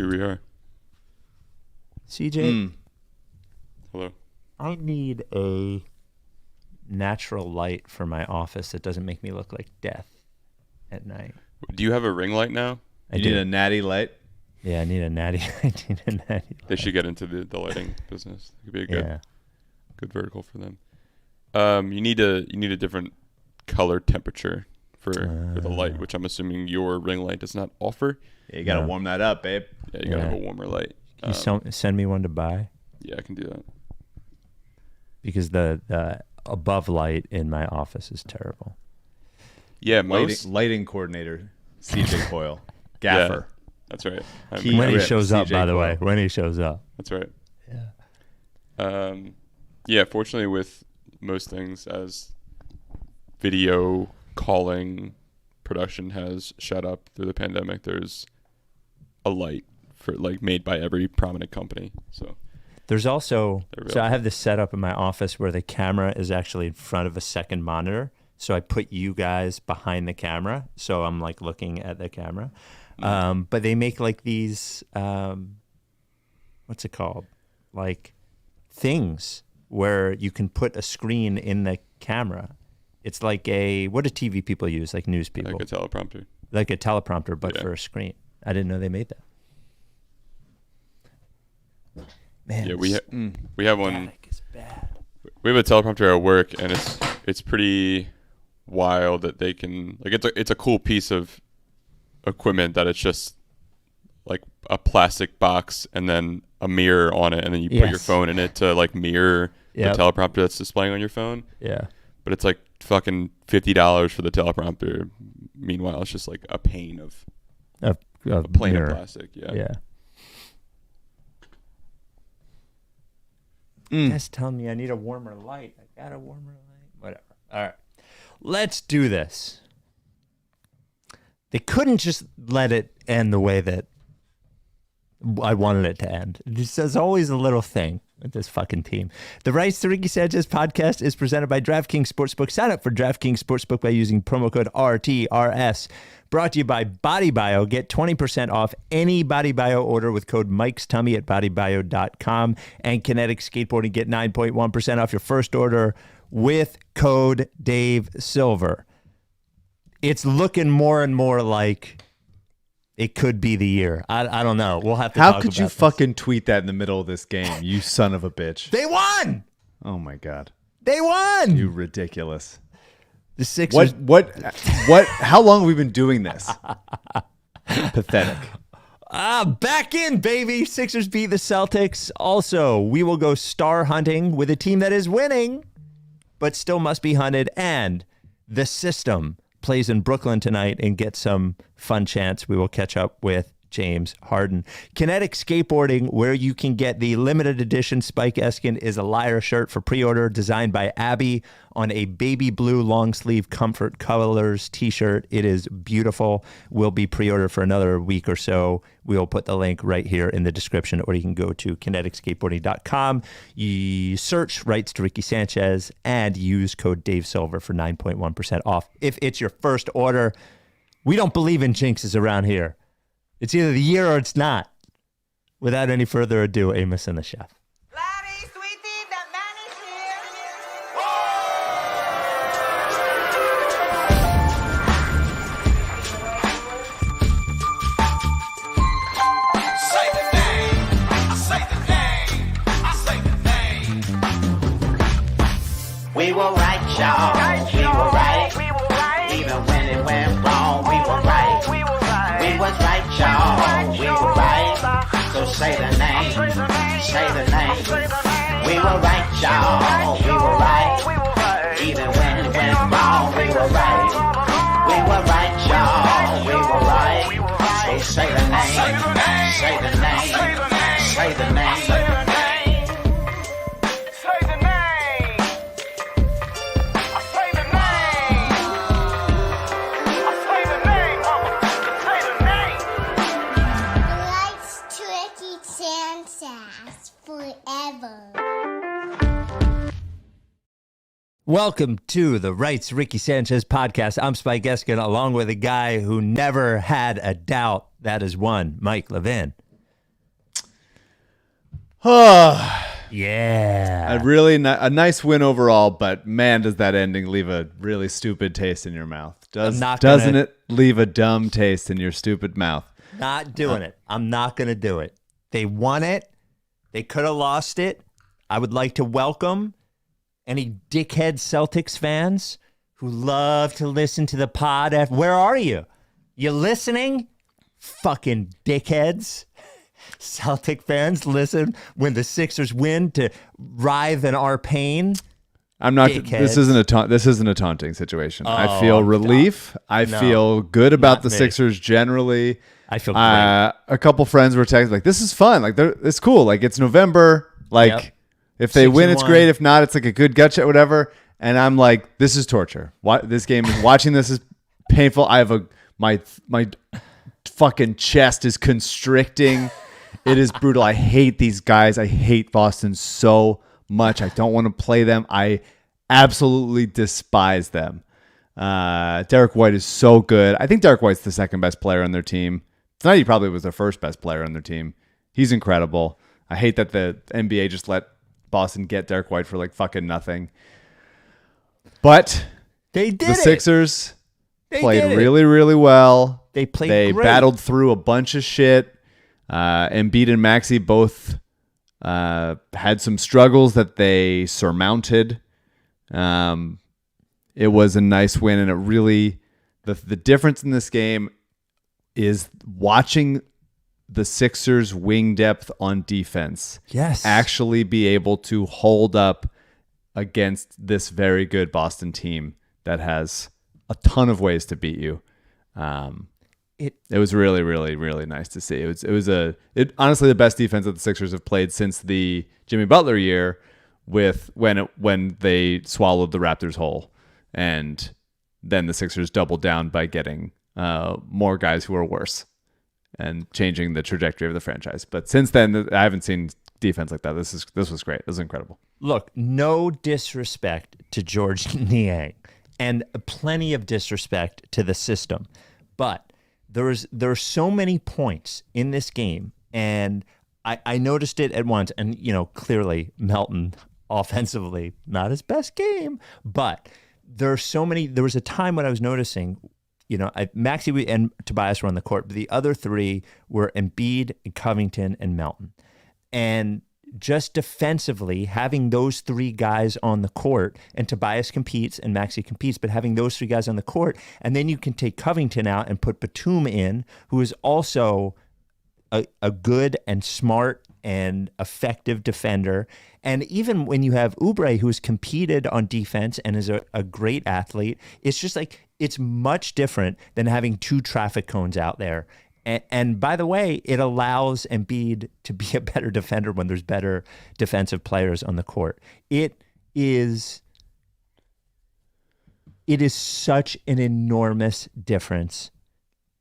Here we are. CJ, Hello. I need a natural light for my office that doesn't make me look like death at night. Do you have a ring light now? You need a natty light? Yeah, I need a natty. They should get into the lighting business. It could be a good vertical for them. You need a different color temperature for the light, which I'm assuming your ring light does not offer. Yeah, you got to warm that up, babe. Yeah, you got to have a warmer light. Can you send me one to buy? Yeah, I can do that. Because the above light in my office is terrible. Yeah, lighting coordinator, CJ Coyle. Gaffer. Yeah, that's right. When he shows up, CJ by the Coyle. way. When he shows up. That's right. Yeah. Yeah, fortunately with most things, as video calling production has shut up through the pandemic, there's a light for made by every prominent company. So there's also, I have this set up in my office where the camera is actually in front of a second monitor. So I put you guys behind the camera. So I'm like looking at the camera. But they make like these, what's it called? Like things where you can put a screen in the camera. It's like what do TV people use? Like news people. like a teleprompter. Like a teleprompter, but for a screen. I didn't know they made that. Man, Yeah, we have one. Is bad. We have a teleprompter at work, and it's pretty wild that they can it's a cool piece of equipment that it's just like a plastic box and then a mirror on it, and then you put your phone in it to like mirror the teleprompter that's displaying on your phone. Yeah. But it's like fucking $50 for the teleprompter. Meanwhile, it's just like a pane of a plane mirror. of plastic. Yeah. Yeah. You guys telling me I need a warmer light. I got a warmer light. Whatever. All right. Let's do this. They couldn't just let it end the way that I wanted it to end. There's always a little thing with this fucking team. The Rights to Ricky Sanchez podcast is presented by DraftKings Sportsbook. Sign up for DraftKings Sportsbook by using promo code RTRS. Brought to you by Body Bio. Get 20% off any Body Bio order with code Mike's Tummy at bodybio.com. And Kinetic Skateboarding. Get 9.1% off your first order with code Dave Silver. It's looking more and more like it could be the year. I don't know. We'll have to talk about How could you this. fucking tweet that in the middle of this game, you son of a bitch? They won! Oh, my God. They won! You ridiculous. The Sixers. What? How long have we been doing this? Pathetic. Back in, baby. Sixers beat the Celtics. Also, we will go star hunting with a team that is winning, but still must be hunted. And the system plays in Brooklyn tonight and gets some fun chance. We will catch up with James Harden. Kinetic Skateboarding, where you can get the limited edition Spike Eskin is a Liar shirt for pre-order, designed by Abby on a baby blue long sleeve comfort colors t-shirt. It is beautiful. Will be pre-ordered for another week or so. We'll put the link right here in the description, or you can go to kineticskateboarding.com. You search Rights to Ricky Sanchez and use code Dave Silver for 9.1% off. If it's your first order, we don't believe in jinxes around here. It's either the year or it's not. Without any further ado, Amos and the Chef. Larry, sweetie, the man is here. Say the name. I say the name. I say the name. We were right, y'all. We were right. Even when it went wrong, we were right. We was right, y'all. We were right. So say the name. Say the name. We were right, y'all. We were right. Even when it went wrong, we were right. We were right, y'all. We were right. So say the name. Say the name. Say the name. Forever. Welcome to the Rights Ricky Sanchez podcast. I'm Spike Eskin, along with a guy who never had a doubt. That is one, Mike LaVine. Yeah. A nice win overall, but man, does that ending leave a really stupid taste in your mouth. Doesn't it leave a dumb taste in your stupid mouth? Not doing it. I'm not going to do it. They won it. They could have lost it. I would like to welcome any dickhead Celtics fans who love to listen to the pod. Where are you? You listening? Fucking dickheads. Celtic fans listen when the Sixers win to writhe in our pain. I'm not. Dickheads. This isn't a taunting situation. I feel relief. I feel good about the Sixers generally. I feel great. A couple friends were texting like, "This is fun. Like, it's cool. Like, it's November. Like, if they win, it's great. If not, it's like a good gut shot, whatever." And I'm like, "This is torture. This game, watching this is painful. I have my fucking chest is constricting. It is brutal. I hate these guys. I hate Boston so much. I don't want to play them. I absolutely despise them. Derek White is so good. I think Derek White's the second best player on their team. Tonight he probably was the first best player on their team. He's incredible. I hate that the NBA just let Boston get Derek White for like fucking nothing. But they did the it. Sixers played did really, really well. They played They great. battled through a bunch of shit. Embiid and Maxey both had some struggles that they surmounted. It was a nice win, and it really the difference in this game is watching the Sixers' wing depth on defense actually be able to hold up against this very good Boston team that has a ton of ways to beat you. It was really, really, really nice to see. It was honestly the best defense that the Sixers have played since the Jimmy Butler year, when they swallowed the Raptors whole, and then the Sixers doubled down by getting more guys who are worse and changing the trajectory of the franchise. But since then, I haven't seen defense like that. This was great. This was incredible. Look, no disrespect to George Niang, and plenty of disrespect to the system, but there are so many points in this game, and I noticed it at once. And clearly Melton offensively not his best game, but there are so many. There was a time when I was noticing, Maxey and Tobias were on the court, but the other three were Embiid, Covington, and Melton. And just defensively, having those three guys on the court, and Tobias competes and Maxey competes, but having those three guys on the court, and then you can take Covington out and put Batum in, who is also a good and smart and effective defender. And even when you have Oubre, who's competed on defense and is a great athlete, it's just like, it's much different than having two traffic cones out there. And by the way, it allows Embiid to be a better defender when there's better defensive players on the court. It is such an enormous difference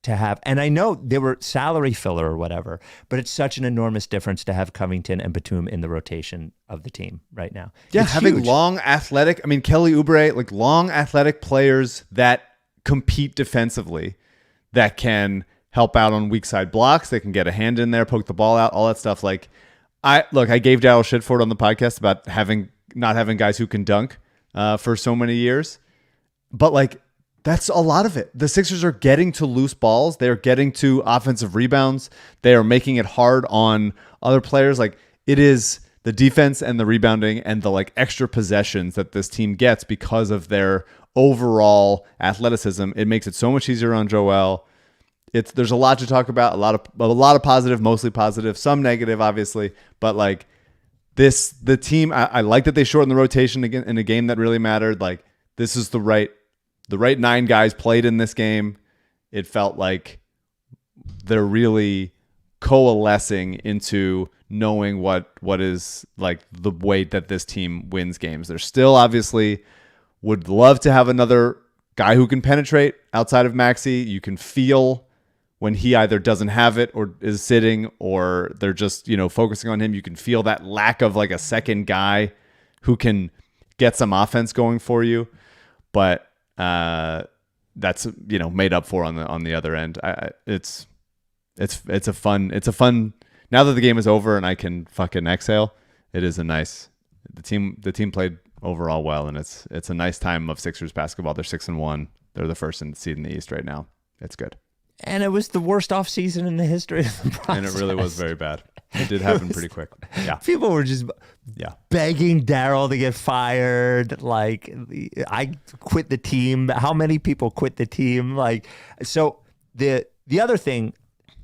to have. And I know they were salary filler or whatever, but it's such an enormous difference to have Covington and Batum in the rotation of the team right now. Yeah, it's having huge. long athletic, Kelly Oubre, like long athletic players that compete defensively, that can help out on weak side blocks. They can get a hand in there, poke the ball out, all that stuff. Like, I gave Daryl shit for it on the podcast about not having guys who can dunk for so many years, but like, that's a lot of it. The Sixers are getting to loose balls. They're getting to offensive rebounds. They are making it hard on other players. Like, it is the defense and the rebounding and the like extra possessions that this team gets because of their overall athleticism. It makes it so much easier on Joel. There's a lot to talk about. A lot of positive, mostly positive, some negative, obviously. But like the team, I like that they shortened the rotation again in a game that really mattered. Like, this is the right 9 guys played in this game. It felt like they're really coalescing into knowing what is like the way that this team wins games. They're still obviously would love to have another guy who can penetrate outside of Maxey. You can feel when he either doesn't have it or is sitting, or they're just, focusing on him. You can feel that lack of like a second guy who can get some offense going for you. But that's made up for on the other end. It's a fun now that the game is over and I can fucking exhale, it is a nice. The team played overall well, and it's a nice time of Sixers basketball. They're 6-1. They're the first seed in the East right now. It's good. And it was the worst offseason in the history of the process. And it really was very bad. It did happen pretty quick. Yeah. People were just begging Daryl to get fired. Like, I quit the team. How many people quit the team? Like, so the other thing,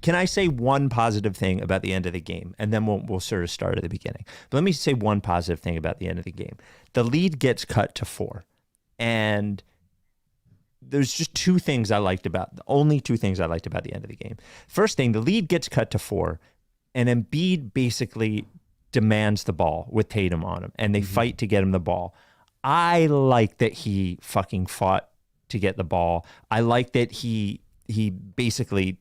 can I say one positive thing about the end of the game? And then we'll sort of start at the beginning. But let me say one positive thing about the end of the game. The lead gets cut to 4. And there's just only two things I liked about the end of the game. First thing, the lead gets cut to 4, and Embiid basically demands the ball with Tatum on him, and they fight to get him the ball. I like that he fucking fought to get the ball. I like that he basically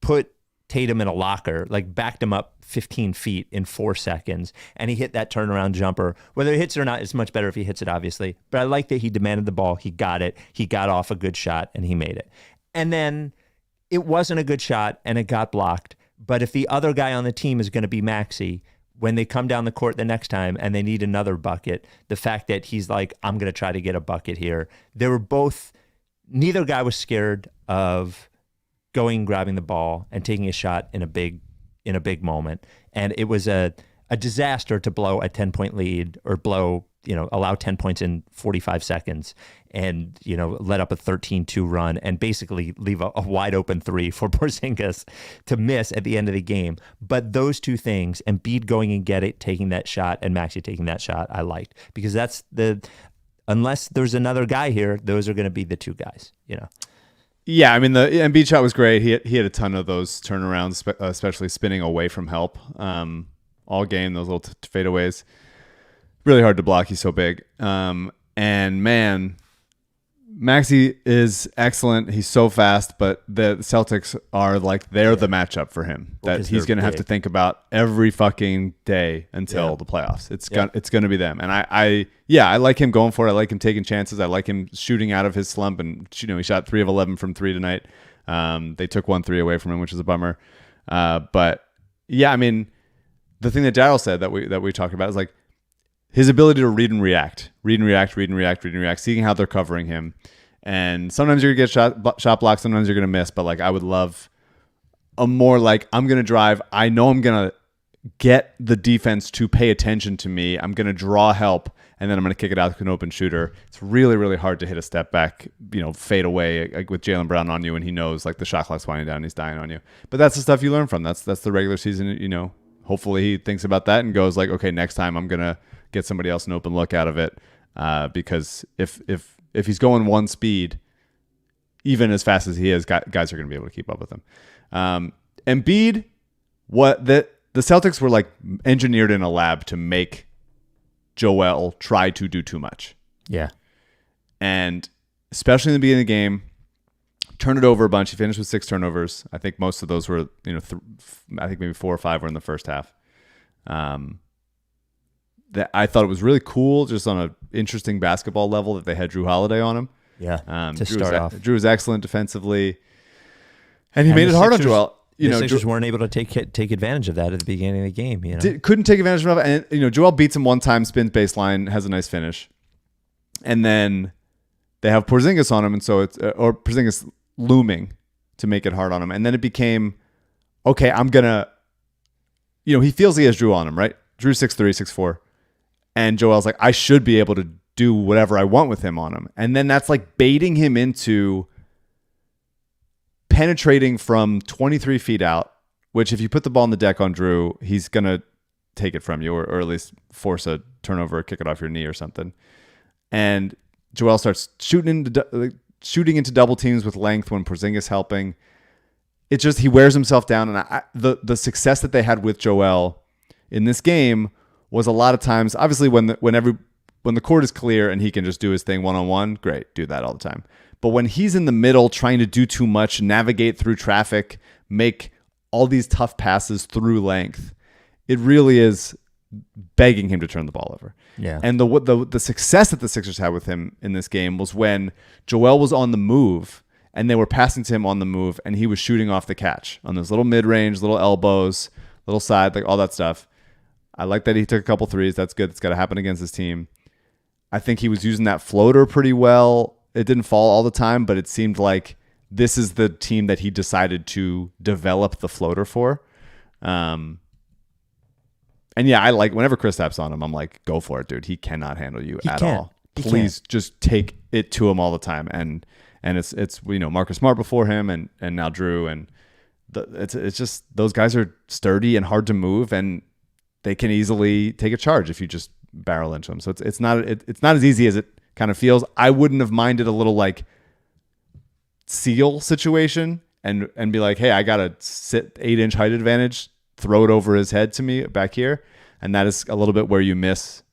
put Tatum in a locker, like backed him up 15 feet in 4 seconds, and he hit that turnaround jumper. Whether he hits it or not, it's much better if he hits it, obviously. But I like that he demanded the ball. He got it. He got off a good shot, and he made it. And then it wasn't a good shot, and it got blocked. But if the other guy on the team is going to be Maxey, when they come down the court the next time and they need another bucket, the fact that he's like, I'm going to try to get a bucket here. They were both, neither guy was scared of going, grabbing the ball and taking a shot in a big moment. And it was a disaster to blow a 10-point lead or allow 10 points in 45 seconds and, let up a 13-2 run and basically leave a wide open 3 for Porzingis to miss at the end of the game. But those two things, Embiid going and taking that shot and Maxey taking that shot, I liked, because unless there's another guy here, those are going to be the two guys, Yeah, I mean, the Embiid shot was great. He had a ton of those turnarounds, especially spinning away from help all game, those little fadeaways. Really hard to block. He's so big. And, man, Maxey is excellent. He's so fast, but the Celtics are they're the matchup for him that he's going to have to think about every fucking day until the playoffs. It's going to be them. And I like him going for it. I like him taking chances. I like him shooting out of his slump. And, he shot 3 of 11 from 3 tonight. They took 1 3 away from him, which is a bummer. But, yeah, I mean, the thing that Daryl said that we talked about is his ability to read and react, seeing how they're covering him. And sometimes you're going to get shot blocked, sometimes you're going to miss. But I would love a more I'm going to drive. I know I'm going to get the defense to pay attention to me. I'm going to draw help, and then I'm going to kick it out to an open shooter. It's really, really hard to hit a step back, fade away with Jaylen Brown on you, and he knows the shot clock's winding down and he's dying on you. But that's the stuff you learn from. That's the regular season, Hopefully he thinks about that and goes okay, next time I'm going to get somebody else an open look out of it, because if he's going 1 speed, even as fast as he is, guys are going to be able to keep up with him. Embiid, the Celtics were engineered in a lab to make Joel try to do too much. Yeah, and especially in the beginning of the game, turn it over a bunch. He finished with 6 turnovers. I think most of those were I think maybe 4 or 5 were in the first half. That I thought it was really cool, just on an interesting basketball level, that they had Drew Holiday on him. Yeah, to start off. Drew was excellent defensively, and he made it hard on Joel. The Sixers weren't able to take advantage of that at the beginning of the game. Couldn't take advantage of it, and Joel beats him one time, spins baseline, has a nice finish, and then they have Porzingis on him, and so it's or Porzingis looming to make it hard on him, and then it became okay. I'm gonna, he feels he has Drew on him, right? Drew's 6'3", 6'4", and Joel's I should be able to do whatever I want with him on him. And then that's baiting him into penetrating from 23 feet out, which if you put the ball on the deck on Drew, he's going to take it from you or at least force a turnover or kick it off your knee or something. And Joel starts shooting into double teams with length when Porzingis helping. It's just he wears himself down. And the success that they had with Joel in this game was a lot of times, obviously when the court is clear and he can just do his thing one-on-one, great, do that all the time. But when he's in the middle trying to do too much, navigate through traffic, make all these tough passes through length, it really is begging him to turn the ball over. Yeah. And the success that the Sixers had with him in this game was when Joel was on the move and they were passing to him on the move and he was shooting off the catch on those little mid-range, little elbows, little side, like all that stuff. I like that he took a couple threes. That's good. It's got to happen against his team. I think he was using that floater pretty well. It didn't fall all the time, but it seemed like this is the team that he decided to develop the floater for. And yeah, I like whenever Kristaps's on him, I'm like, go for it, dude. He cannot handle you at all. Please just take it to him all the time. And it's Marcus Smart before him and now Drew, and it's just those guys are sturdy and hard to move, and they can easily take a charge if you just barrel into them. So it's not as easy as it kind of feels. I wouldn't have minded a little like seal situation and be like, hey, I got a 8-inch height advantage, throw it over his head to me back here. And that is a little bit where you miss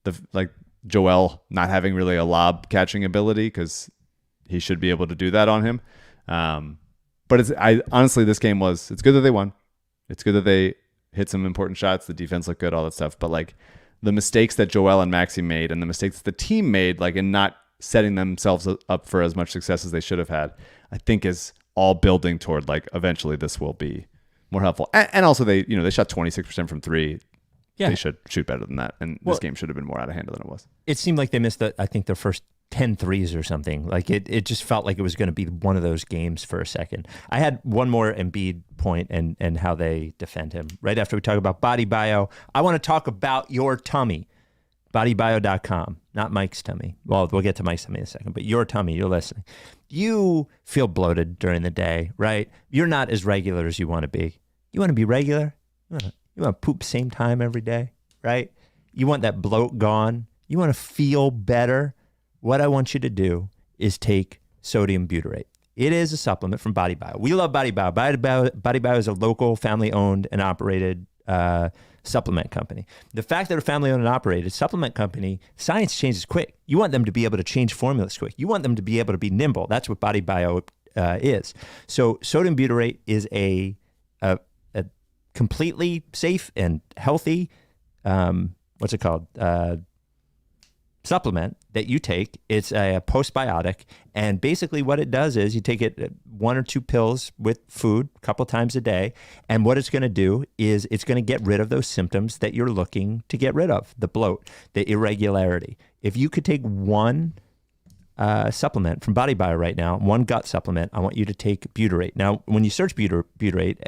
the like Joel not having really a lob catching ability, because he should be able to do that on him. But honestly, this game it's good that they won. It's good that they hit some important shots. The defense looked good, all that stuff. But like the mistakes that Joel and Maxey made and the mistakes that the team made, like in not setting themselves up for as much success as they should have had, I think is all building toward like eventually this will be more helpful. And also they shot 26% from three. Yeah. They should shoot better than that. And this game should have been more out of hand than it was. It seemed like they missed their first 10 threes or something. Like it just felt like it was going to be one of those games for a second. I had one more Embiid point and how they defend him. Right after we talk about Body Bio, I want to talk about your tummy. BodyBio.com, not Mike's tummy. Well, we'll get to Mike's tummy in a second, but your tummy, you're listening. You feel bloated during the day, right? You're not as regular as you want to be. You want to be regular? You want to poop same time every day, right? You want that bloat gone. You want to feel better. What I want you to do is take sodium butyrate. It is a supplement from Body Bio. We love Body Bio. Body Bio is a local, family-owned and operated supplement company. The fact that a family-owned and operated supplement company, science changes quick. You want them to be able to change formulas quick. You want them to be able to be nimble. That's what Body Bio is. So sodium butyrate is a completely safe and healthy, what's it called? Supplement that you take. It's a postbiotic, and basically what it does is you take it 1 or 2 pills with food a couple times a day, and what it's going to do is it's going to get rid of those symptoms that you're looking to get rid of: the bloat, the irregularity. If you could take one supplement from Body Bio right now, one gut supplement, I want you to take butyrate. Now, when you search butyrate, Butyrate,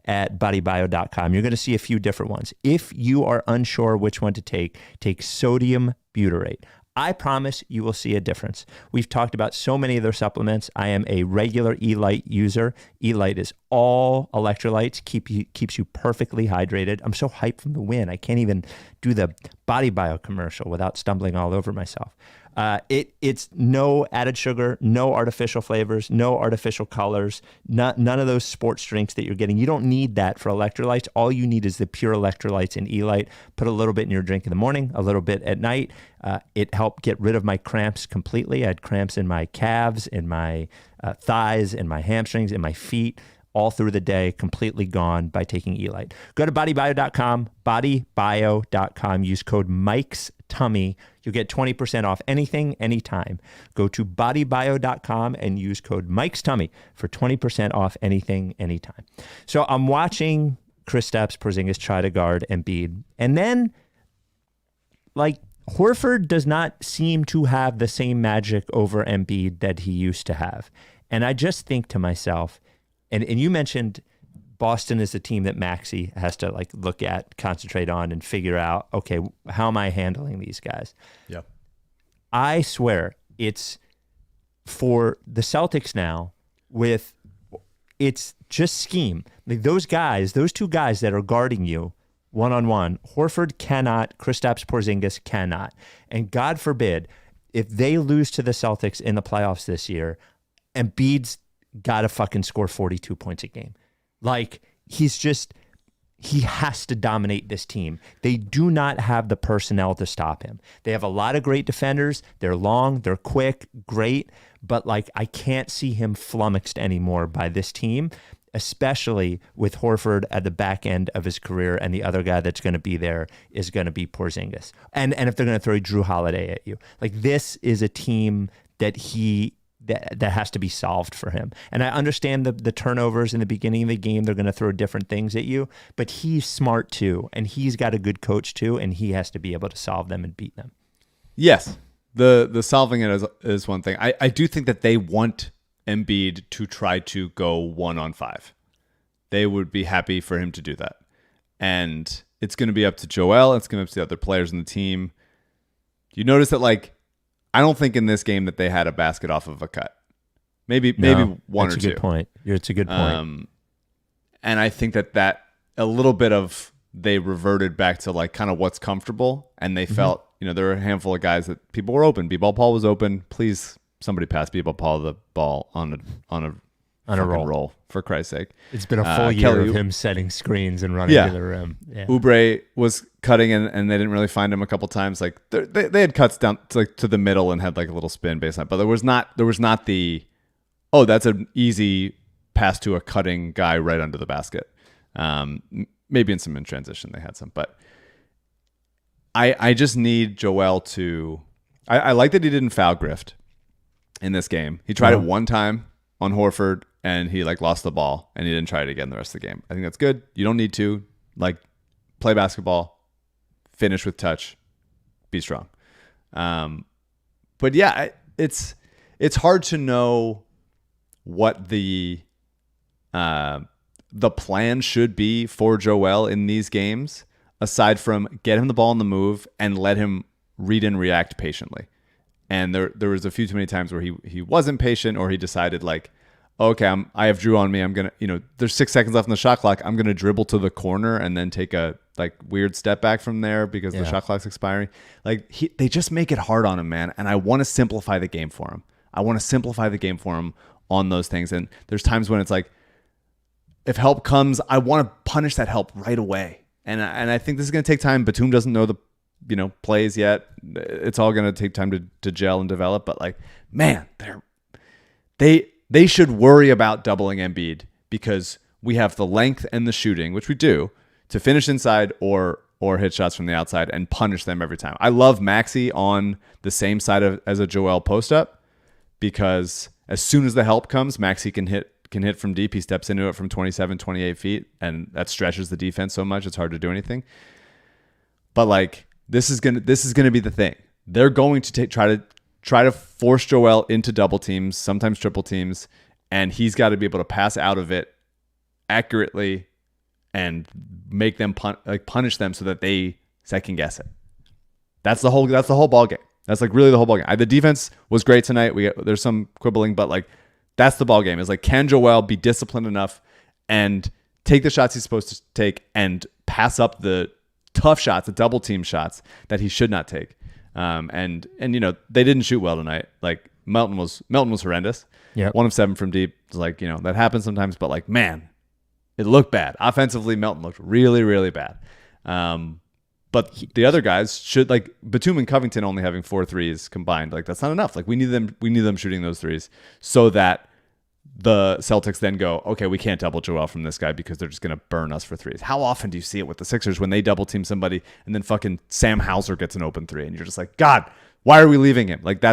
at bodybio.com, you're going to see a few different ones. If you are unsure which one to take sodium butyrate. I promise you will see a difference. We've talked about so many of their supplements. I am a regular Elite user. Elite is all electrolytes, keeps you perfectly hydrated. I'm so hyped from the win. I can't even do the Body Bio commercial without stumbling all over myself. It's no added sugar, no artificial flavors, no artificial colors, none of those sports drinks that you're getting. You don't need that for electrolytes. All you need is the pure electrolytes in Elite. Put a little bit in your drink in the morning, a little bit at night. It helped get rid of my cramps completely. I had cramps in my calves, in my thighs, in my hamstrings, in my feet, all through the day, completely gone by taking Elite. Go to bodybio.com, bodybio.com. Use code Mike's Tummy. You'll get 20% off anything, anytime. Go to bodybio.com and use code Mike's Tummy for 20% off anything, anytime. So I'm watching Kristaps Porzingis try to guard Embiid, and then like Horford does not seem to have the same magic over Embiid that he used to have. And I just think to myself, and you mentioned Boston is a team that Maxey has to like look at, concentrate on, and figure out, okay, how am I handling these guys? Yep. I swear it's for the Celtics now it's just scheme. Like those two guys that are guarding you one-on-one, Horford cannot, Kristaps Porzingis cannot. And God forbid, if they lose to the Celtics in the playoffs this year, Embiid's got to fucking score 42 points a game. Like, he has to dominate this team. They do not have the personnel to stop him. They have a lot of great defenders. They're long, they're quick, great, but like, I can't see him flummoxed anymore by this team, especially with Horford at the back end of his career, and the other guy that's going to be there is going to be Porzingis. And if they're going to throw Drew Holiday at you, like, this is a team that he that has to be solved for him. And I understand the turnovers in the beginning of the game. They're going to throw different things at you, but he's smart too, and he's got a good coach too, and he has to be able to solve them and beat them. Yes. The solving it is one thing. I do think that they want Embiid to try to go 1-on-5. They would be happy for him to do that. And it's going to be up to Joel. It's going to be up to the other players in the team. You notice that, like, I don't think in this game that they had a basket off of a cut. Maybe one or two. That's a good point. It's a good point. And I think that a little bit of they reverted back to like kind of what's comfortable, and they felt, there were a handful of guys that people were open. B-Ball Paul was open. Please, somebody pass B-Ball Paul the ball on a roll, for Christ's sake. It's been a full year of him setting screens and running to the rim. Yeah. Oubre was cutting and they didn't really find him a couple times. Like they had cuts down to the middle and had like a little spin baseline, but there was not the that's an easy pass to a cutting guy right under the basket. Maybe in some in transition they had some, but I just need Joel to. I like that he didn't foul Grift in this game. He tried it one time on Horford, and he like lost the ball, and he didn't try it again the rest of the game. I think that's good. You don't need to play basketball, finish with touch, be strong. But yeah, it's hard to know what the plan should be for Joel in these games, aside from get him the ball on the move and let him read and react patiently. And there was a few too many times where he wasn't patient, or he decided like, okay, I have Drew on me. I'm going to, there's 6 seconds left in the shot clock. I'm going to dribble to the corner and then take a like weird step back from there because the shot clock's expiring. Like they just make it hard on him, man. And I want to simplify the game for him. On those things. And there's times when it's like, if help comes, I want to punish that help right away. And I think this is going to take time. Batum doesn't know the plays yet. It's all going to take time to gel and develop. But like, man, they should worry about doubling Embiid because we have the length and the shooting, which we do, to finish inside or hit shots from the outside and punish them every time. I love Maxey on the same side as a Joel post up, because as soon as the help comes, Maxey can hit from deep. He steps into it from 27, 28 feet, and that stretches the defense so much it's hard to do anything. But like, this is gonna be the thing. They're going to try to force Joel into double teams, sometimes triple teams, and he's got to be able to pass out of it accurately and make them punish them so that they second guess it. That's the whole ball game. That's like really the whole ball game. The defense was great tonight. There's some quibbling, but like that's the ball game. Is like, can Joel be disciplined enough and take the shots he's supposed to take and pass up the tough shots, the double team shots that he should not take. And they didn't shoot well tonight. Like Melton was horrendous. Yeah, 1 of 7 from deep. Like, that happens sometimes, but like, man, it looked bad. Offensively, Melton looked really, really bad. But the other guys should, like Batum and Covington only having 4 threes combined. Like, that's not enough. Like, we need them shooting those threes so that the Celtics then go, okay, we can't double Joel from this guy because they're just going to burn us for threes. How often do you see it with the Sixers when they double team somebody and then fucking Sam Hauser gets an open 3 and you're just like, God, why are we leaving him? Like,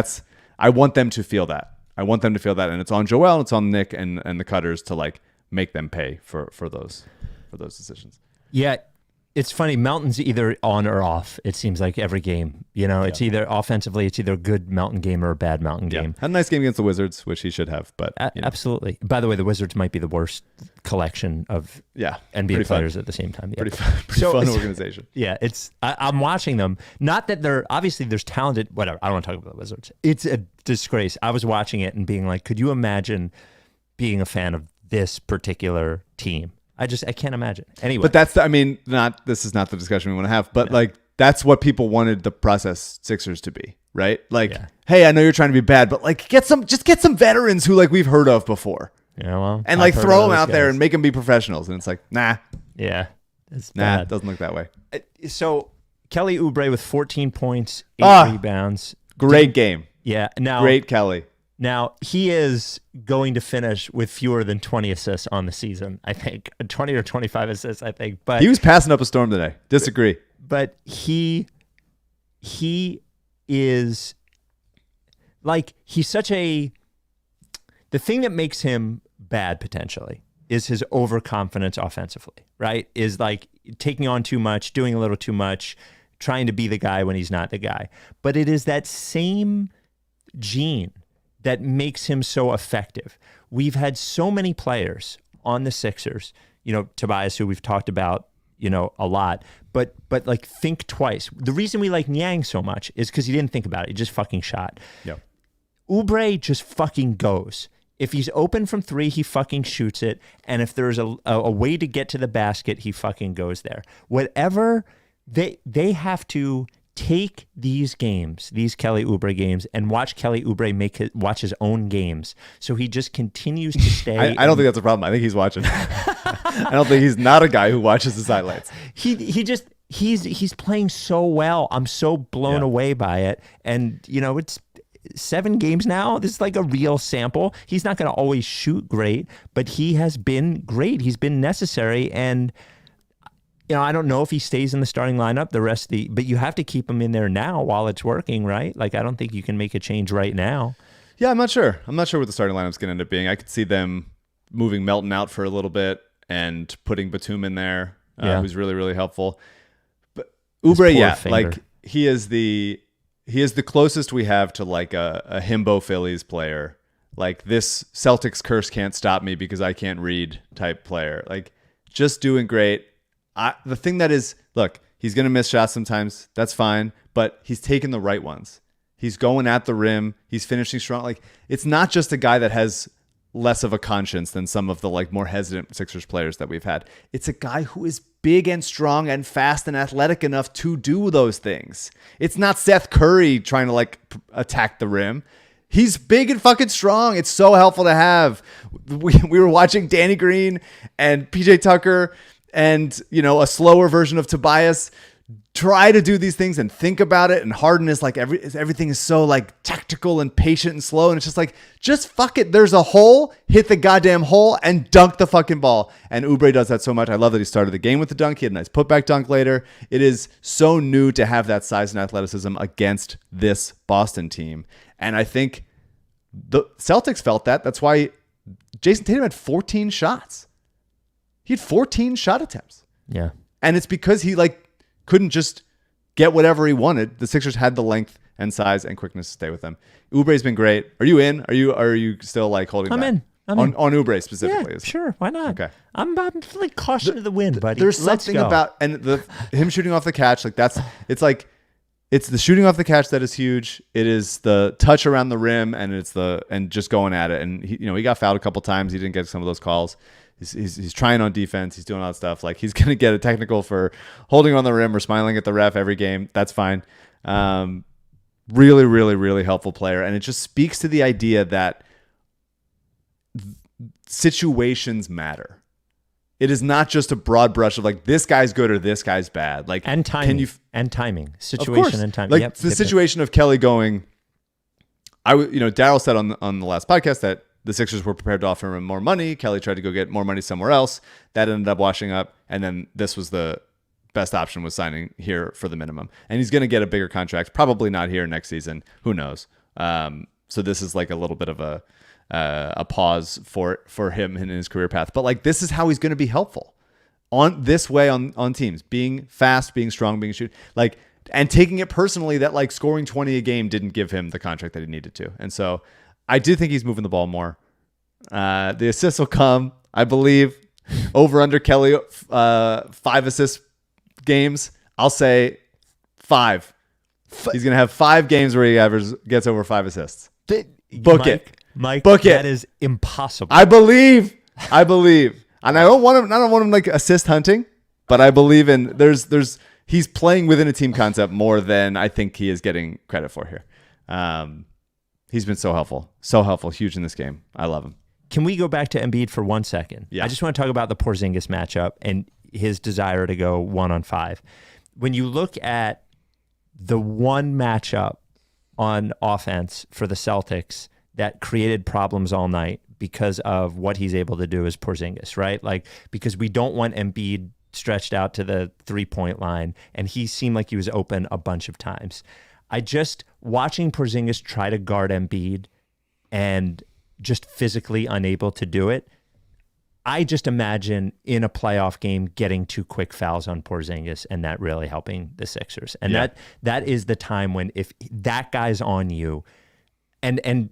I want them to feel that. And it's on Joel, and it's on Nick and the cutters to like make them pay for those decisions. Yeah. It's funny. Melton's either on or off. It seems like every game. It's either offensively, it's either a good Melton game or a bad Melton game. Had a nice game against the Wizards, which he should have. But absolutely. By the way, the Wizards might be the worst collection of NBA players at the same time. Yeah. Pretty fun organization. Yeah, I'm watching them. Not that there's talented. Whatever. I don't want to talk about the Wizards. It's a disgrace. I was watching it and being like, could you imagine being a fan of this particular team? I can't imagine. Anyway. But this is not the discussion we want to have, but like, that's what people wanted the process Sixers to be, right? Like, hey, I know you're trying to be bad, but like, get some veterans who like we've heard of before. Yeah, well, and like throw them out there and make them be professionals. And it's like, nah. Yeah. It's nah, bad. It doesn't look that way. So Kelly Oubre with 14 points, 8 rebounds. Great game. Yeah. Great Kelly. Now, he is going to finish with fewer than 20 assists on the season, I think. 20 or 25 assists, I think. But he was passing up a storm today. Disagree. But he is like, he's such a the thing that makes him bad potentially is his overconfidence offensively, right? Is like taking on too much, doing a little too much, trying to be the guy when he's not the guy. But it is that same gene that makes him so effective. We've had so many players on the Sixers, Tobias, who we've talked about, a lot, but like think twice. The reason we like Niang so much is because he didn't think about it. He just fucking shot. Yep. Oubre just fucking goes. If he's open from 3, he fucking shoots it. And if there's a way to get to the basket, he fucking goes there. Whatever, they have to take these games, these Kelly Oubre games, and watch Kelly Oubre watch his own games. So he just continues to stay. I don't think that's a problem. I think he's watching. I don't think he's not a guy who watches his highlights. He's playing so well. I'm so blown away by it. And, it's 7 games now. This is like a real sample. He's not going to always shoot great, but he has been great. He's been necessary. And, I don't know if he stays in the starting lineup but you have to keep him in there now while it's working, right? Like, I don't think you can make a change right now. Yeah, I'm not sure. I'm not sure what the starting lineup's going to end up being. I could see them moving Melton out for a little bit and putting Batum in there, who's really, really helpful. But Oubre, like he is the closest we have to like a himbo Phillies player, like this Celtics curse can't stop me because I can't read type player. Like just doing great. The thing that is, look, he's going to miss shots sometimes. That's fine, but he's taking the right ones. He's going at the rim. He's finishing strong. Like it's not just a guy that has less of a conscience than some of the like more hesitant Sixers players that we've had. It's a guy who is big and strong and fast and athletic enough to do those things. It's not Seth Curry trying to like attack the rim. He's big and fucking strong. It's so helpful to have. We were watching Danny Green and PJ Tucker and, a slower version of Tobias try to do these things and think about it. And Harden is like, everything is so like tactical and patient and slow. And it's just like, just fuck it. There's a hole, hit the goddamn hole and dunk the fucking ball. And Oubre does that so much. I love that he started the game with the dunk. He had a nice putback dunk later. It is so new to have that size and athleticism against this Boston team. And I think the Celtics felt that. That's why Jason Tatum had 14 shots. He had 14 shot attempts. Yeah. And it's because he couldn't just get whatever he wanted. The Sixers had the length and size and quickness to stay with them. Oubre's been great. Are you in? Are you still holding back? I'm in. On Oubre specifically. Yeah, sure. Why not? Okay. I'm like caution to the wind, buddy. There's something about him shooting off the catch. It's the shooting off the catch that is huge. It is the touch around the rim and just going at it. And he got fouled a couple times. He didn't get some of those calls. He's trying on defense. He's doing all that stuff. Like he's going to get a technical for holding on the rim or smiling at the ref every game. That's fine. Really, really, really helpful player. And it just speaks to the idea that situations matter. It is not just a broad brush of like this guy's good or this guy's bad. Like and timing situation and timing. Like the situation of Kelly going. Daryl said on the last podcast that the Sixers were prepared to offer him more money. Kelly tried to go get more money somewhere else. That ended up washing up. And then this was the best option, was signing here for the minimum. And he's going to get a bigger contract. Probably not here next season. Who knows? So this is like a little bit of a pause for him in his career path. But like this is how he's going to be helpful on teams. Being fast, being strong, being shoot. And taking it personally that like scoring 20 a game didn't give him the contract that he needed to. And so I do think he's moving the ball more. The assists will come, I believe. Over under Kelly, 5 assist games. I'll say 5. He's going to have 5 games where he gets over 5 assists. Mike, book it. That is impossible. I believe. And I don't want him like assist hunting, but I believe in he's playing within a team concept more than I think he is getting credit for here. He's been so helpful, huge in this game. I love him. Can we go back to Embiid for 1 second? Yeah. I just want to talk about the Porzingis matchup and his desire to go 1-on-5. When you look at the one matchup on offense for the Celtics that created problems all night because of what he's able to do as Porzingis, right? Like, because we don't want Embiid stretched out to the 3-point line, and he seemed like he was open a bunch of times. Watching Porzingis try to guard Embiid and just physically unable to do it. I just imagine in a playoff game getting 2 quick fouls on Porzingis and that really helping the Sixers. And that is the time when if that guy's on you, and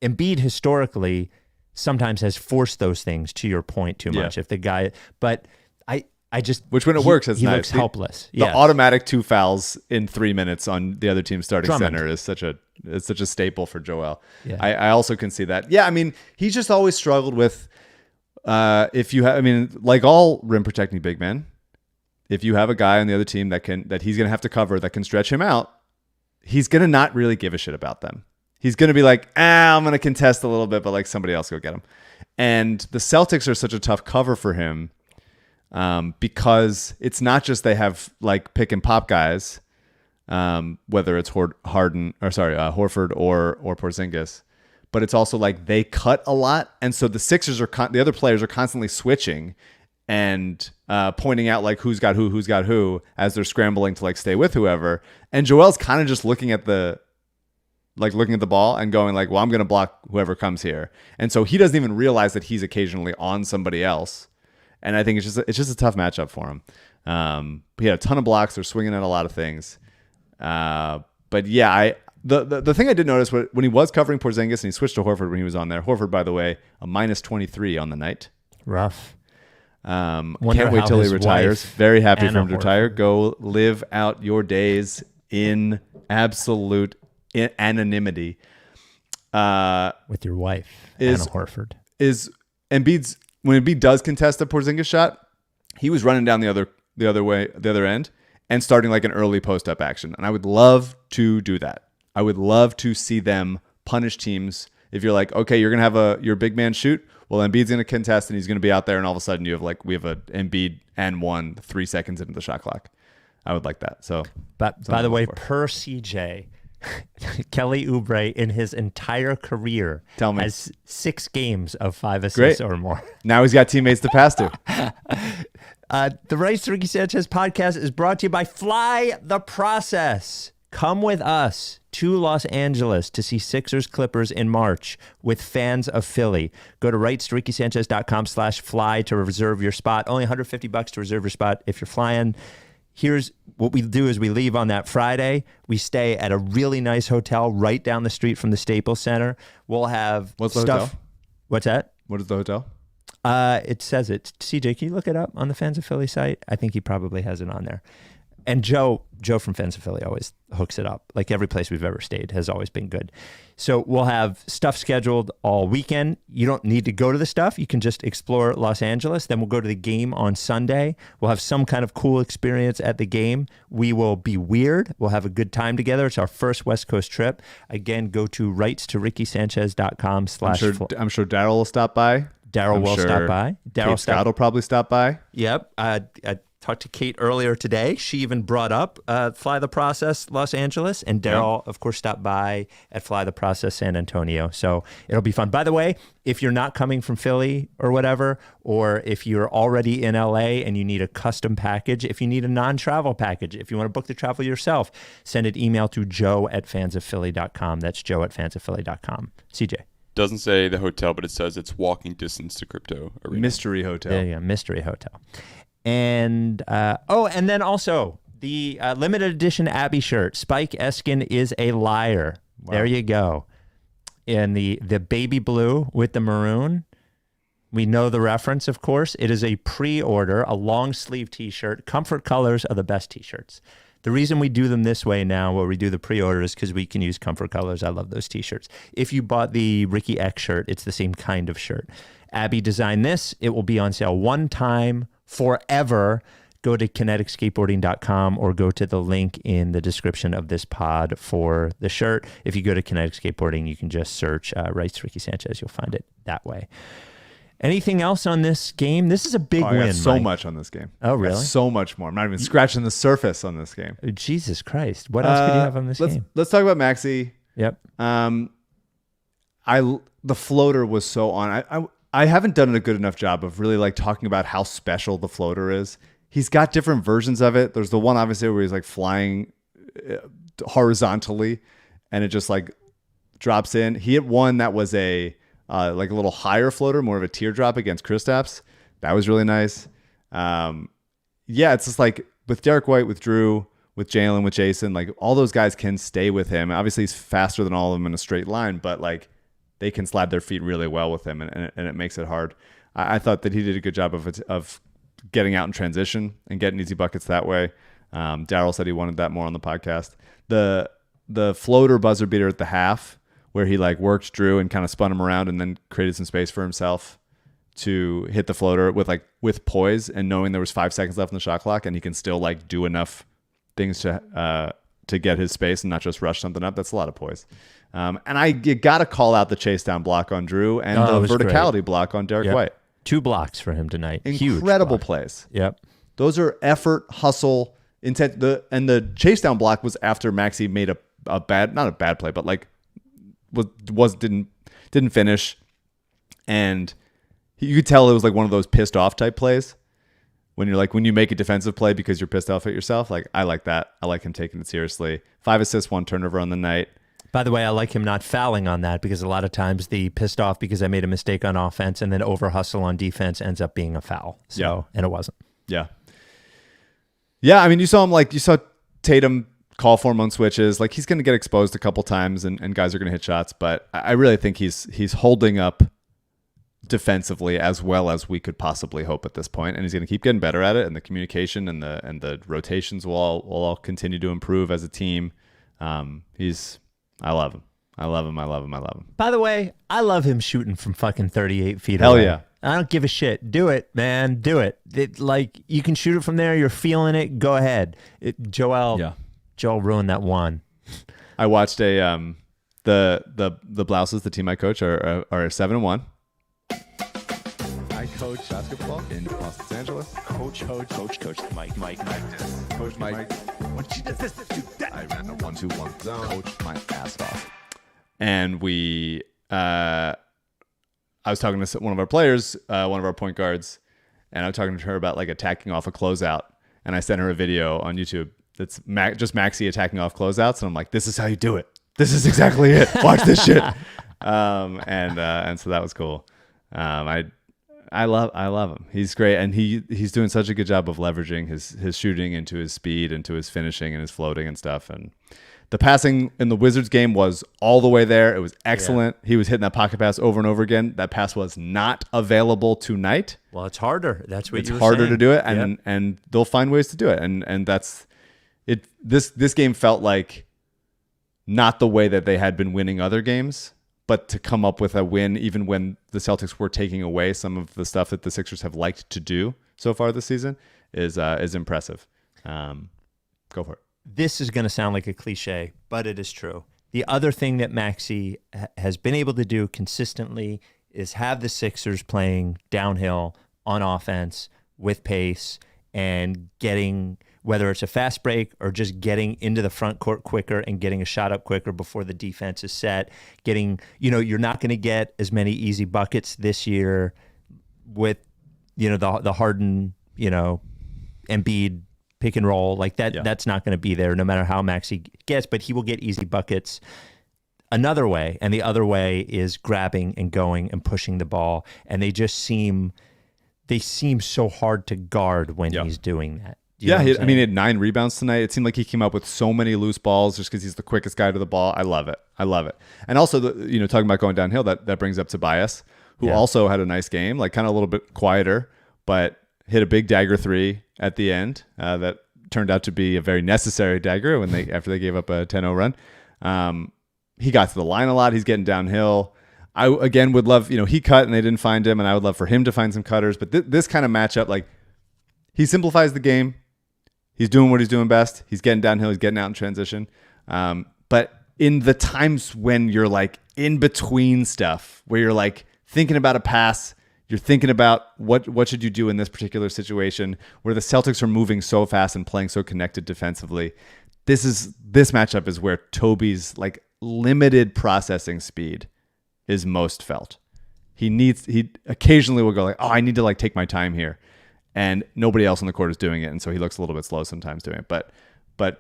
Embiid historically sometimes has forced those things, to your point, too much. If the guy, but I just, which when it works, it's he nice. Looks helpless. The automatic 2 fouls in 3 minutes on the other team's starting Drummond. center is such a staple for Joel. Yeah. I also can see that. Yeah, I mean, he's just always struggled with if you have, I mean, like all rim protecting big men, if you have a guy on the other team that he's gonna have to cover that can stretch him out, he's gonna not really give a shit about them. He's gonna be like, I'm gonna contest a little bit, but like somebody else go get him. And the Celtics are such a tough cover for him. Because it's not just they have like pick and pop guys, whether it's Horford or Porzingis, but it's also like they cut a lot, and so the Sixers the other players are constantly switching and pointing out like who's got who as they're scrambling to like stay with whoever, and Joel's kind of just looking at the ball and going like, well, I'm gonna block whoever comes here, and so he doesn't even realize that he's occasionally on somebody else. And I think it's just a tough matchup for him. He had a ton of blocks. They're swinging at a lot of things. But yeah, the thing I did notice when he was covering Porzingis and he switched to Horford when he was on there. Horford, by the way, a -23 on the night. Rough. Can't wait till he retires. Very happy for him to retire. Go live out your days in absolute anonymity. With your wife, Anna Horford. When Embiid does contest a Porzingis shot, he was running down the other end, and starting like an early post-up action. And I would love to do that. I would love to see them punish teams. If you're like, okay, you're going to have your big man shoot, well, Embiid's going to contest and he's going to be out there, and all of a sudden we have a Embiid and 3 seconds into the shot clock. I would like that. So, but by the way, per CJ, Kelly Oubre in his entire career has 6 games of 5 assists or more. Now he's got teammates to pass to. The Rights to Ricky Sanchez podcast is brought to you by Fly the Process. Come with us to Los Angeles to see Sixers Clippers in March with fans of Philly. Go to rightstorokisanchez.com/fly to reserve your spot. Only $150 to reserve your spot if you're flying. Here's what we do is we leave on that Friday. We stay at a really nice hotel right down the street from the Staples Center. We'll have What's the hotel? What's that? What is the hotel? It says it. CJ, can you look it up on the Fans of Philly site? I think he probably has it on there. And Joe from Fans of Philly always hooks it up. Like every place we've ever stayed has always been good. So we'll have stuff scheduled all weekend. You don't need to go to the stuff. You can just explore Los Angeles. Then we'll go to the game on Sunday. We'll have some kind of cool experience at the game. We will be weird. We'll have a good time together. It's our first West Coast trip. Again, go to rightstorokisanchez.com/. I'm sure Daryl will stop by. Daryl will stop by. Daryl Scott will probably stop by. Yep. I talked to Kate earlier today. She even brought up Fly the Process Los Angeles, and Daryl, of course, stopped by at Fly the Process San Antonio. So it'll be fun. By the way, if you're not coming from Philly or whatever, or if you're already in LA and you need a custom package, if you need a non-travel package, if you want to book the travel yourself, send an email to joe@fansofphilly.com. That's joe@fansofphilly.com. CJ. Doesn't say the hotel, but it says it's walking distance to Crypto Arena. Mystery Hotel. Yeah, Mystery Hotel. And and then also the limited edition Abby shirt. Spike Eskin is a liar. Wow. There you go. And the baby blue with the maroon. We know the reference, of course. It is a pre-order, a long sleeve t-shirt. Comfort colors are the best t-shirts. The reason we do them this way now, where we do the pre-order, is because we can use comfort colors. I love those t-shirts. If you bought the Ricky X shirt, it's the same kind of shirt. Abby designed this. It will be on sale one time, forever. Go to kineticskateboarding.com or go to the link in the description of this pod for the shirt. If you go to Kinetic Skateboarding, you can just search Rights Ricky Sanchez. You'll find it that way. Anything else on this game? This is a big win. So Mike. much on this game. Oh, really? So much more. I'm not even scratching the surface on this game. Jesus Christ. What else could you have on this game? Let's talk about Maxey. Yep. The floater was so on. I haven't done a good enough job of really like talking about how special the floater is. He's got different versions of it. There's the one obviously where he's like flying horizontally and it just like drops in. He hit one that was a like a little higher floater, more of a teardrop against Kristaps. That was really nice. Yeah, it's just like with Derek White, with Drew, with Jalen, with Jason, like all those guys can stay with him. Obviously, he's faster than all of them in a straight line, but like they can slide their feet really well with him, and it makes it hard. I thought that he did a good job of getting out in transition and getting easy buckets that way. Daryl said he wanted that more on the podcast. The floater buzzer beater at the half, where he like worked Drew and kind of spun him around and then created some space for himself to hit the floater with poise and knowing there was 5 seconds left in the shot clock, and he can still like do enough things to get his space and not just rush something up. That's a lot of poise. And you got to call out the chase down block on Drew and the verticality great. Block on Derek White. 2 blocks for him tonight. Incredible plays. Yep. Those are effort, hustle, intent. And the chase down block was after Maxey made a bad, not a bad play, but like didn't finish. And you could tell it was like one of those pissed off type plays. When you make a defensive play because you're pissed off at yourself, like I like that. I like him taking it seriously. 5 assists, 1 turnover on the night. By the way, I like him not fouling on that because a lot of times the pissed off because I made a mistake on offense and then over hustle on defense ends up being a foul. And it wasn't. Yeah. Yeah, I mean, you saw Tatum call for him on switches. Like he's going to get exposed a couple times and guys are going to hit shots, but I really think he's holding up defensively as well as we could possibly hope at this point, and he's going to keep getting better at it, and the communication and the rotations will all continue to improve as a team. I love him. I love him. By the way, I love him shooting from fucking 38 feet Hell away. yeah. I don't give a shit. Do it, man. Do it. Like you can shoot it from there. You're feeling it. Go ahead. Joel ruined that one. I watched the Blouses, the team I coach, are 7-1. I coach basketball in Los Angeles. Coach Mike. Coach Mike. When she does this, do that. I ran a 1-2-1 zone. Coach my ass off. And I was talking to one of our players, one of our point guards, and I was talking to her about like attacking off a closeout. And I sent her a video on YouTube that's just Maxey attacking off closeouts, and I'm like, "This is how you do it. This is exactly it. Watch this shit." And so that was cool. I love him. He's great, and he's doing such a good job of leveraging his shooting into his speed, into his finishing, and his floating and stuff. And the passing in the Wizards game was all the way there. It was excellent. Yeah. He was hitting that pocket pass over and over again. That pass was not available tonight. Well, it's harder. That's what it's harder to do it, and they'll find ways to do it. And that's it. This game felt like not the way that they had been winning other games, but to come up with a win even when the Celtics were taking away some of the stuff that the Sixers have liked to do so far this season is impressive. Go for it. This is going to sound like a cliche, but it is true. The other thing that Maxey has been able to do consistently is have the Sixers playing downhill on offense with pace and getting, whether it's a fast break or just getting into the front court quicker and getting a shot up quicker before the defense is set. You're not going to get as many easy buckets this year with, the Harden, Embiid pick and roll like that. Yeah. That's not going to be there no matter how Maxey gets, but he will get easy buckets another way. And the other way is grabbing and going and pushing the ball. And they seem so hard to guard when he's doing that. He had 9 rebounds tonight. It seemed like he came up with so many loose balls just because he's the quickest guy to the ball. I love it. And also, talking about going downhill, that brings up Tobias, who also had a nice game, like kind of a little bit quieter, but hit a big dagger 3 at the end that turned out to be a very necessary dagger after they gave up a 10-0 run. He got to the line a lot. He's getting downhill. I, again, would love, he cut and they didn't find him, and I would love for him to find some cutters. But this kind of matchup, like, he simplifies the game. He's doing what he's doing best. He's getting downhill. He's getting out in transition. But in the times when you're like in between stuff, where you're like thinking about a pass, you're thinking about what should you do in this particular situation, where the Celtics are moving so fast and playing so connected defensively. This matchup is where Toby's like limited processing speed is most felt. He occasionally will go like, oh, I need to like take my time here. And nobody else on the court is doing it, and so he looks a little bit slow sometimes doing it. But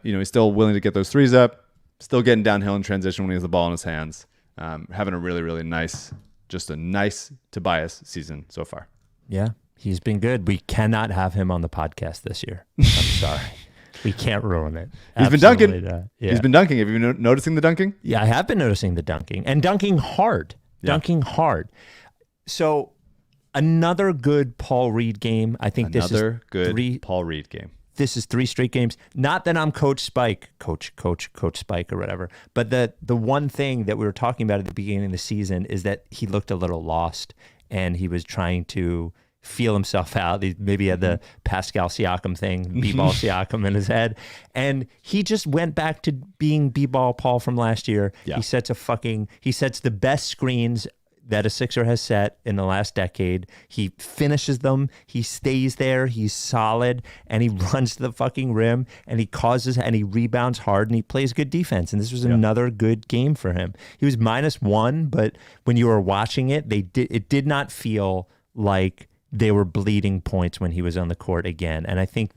he's still willing to get those threes up, still getting downhill in transition when he has the ball in his hands, having a really, really nice just a nice Tobias season so far. Yeah, he's been good. We cannot have him on the podcast this year. I'm sorry. We can't ruin it. He's been dunking. He's been dunking. Have you been noticing the dunking? Yeah, I have been noticing the dunking and dunking hard. Dunking hard. So another good Paul Reed game. I think this is good Paul Reed game. This is 3 straight games. Not that I'm Coach Spike or whatever, but the one thing that we were talking about at the beginning of the season is that he looked a little lost and he was trying to feel himself out. Maybe he had the Pascal Siakam thing, B-ball Siakam in his head. And he just went back to being B-ball Paul from last year. Yeah. He sets the best screens that a Sixer has set in the last decade. He finishes them. He stays there. He's solid, and he runs to the fucking rim, and he rebounds hard, and he plays good defense. And this was another good game for him. He was -1, but when you were watching it, it did not feel like they were bleeding points when he was on the court again. And I think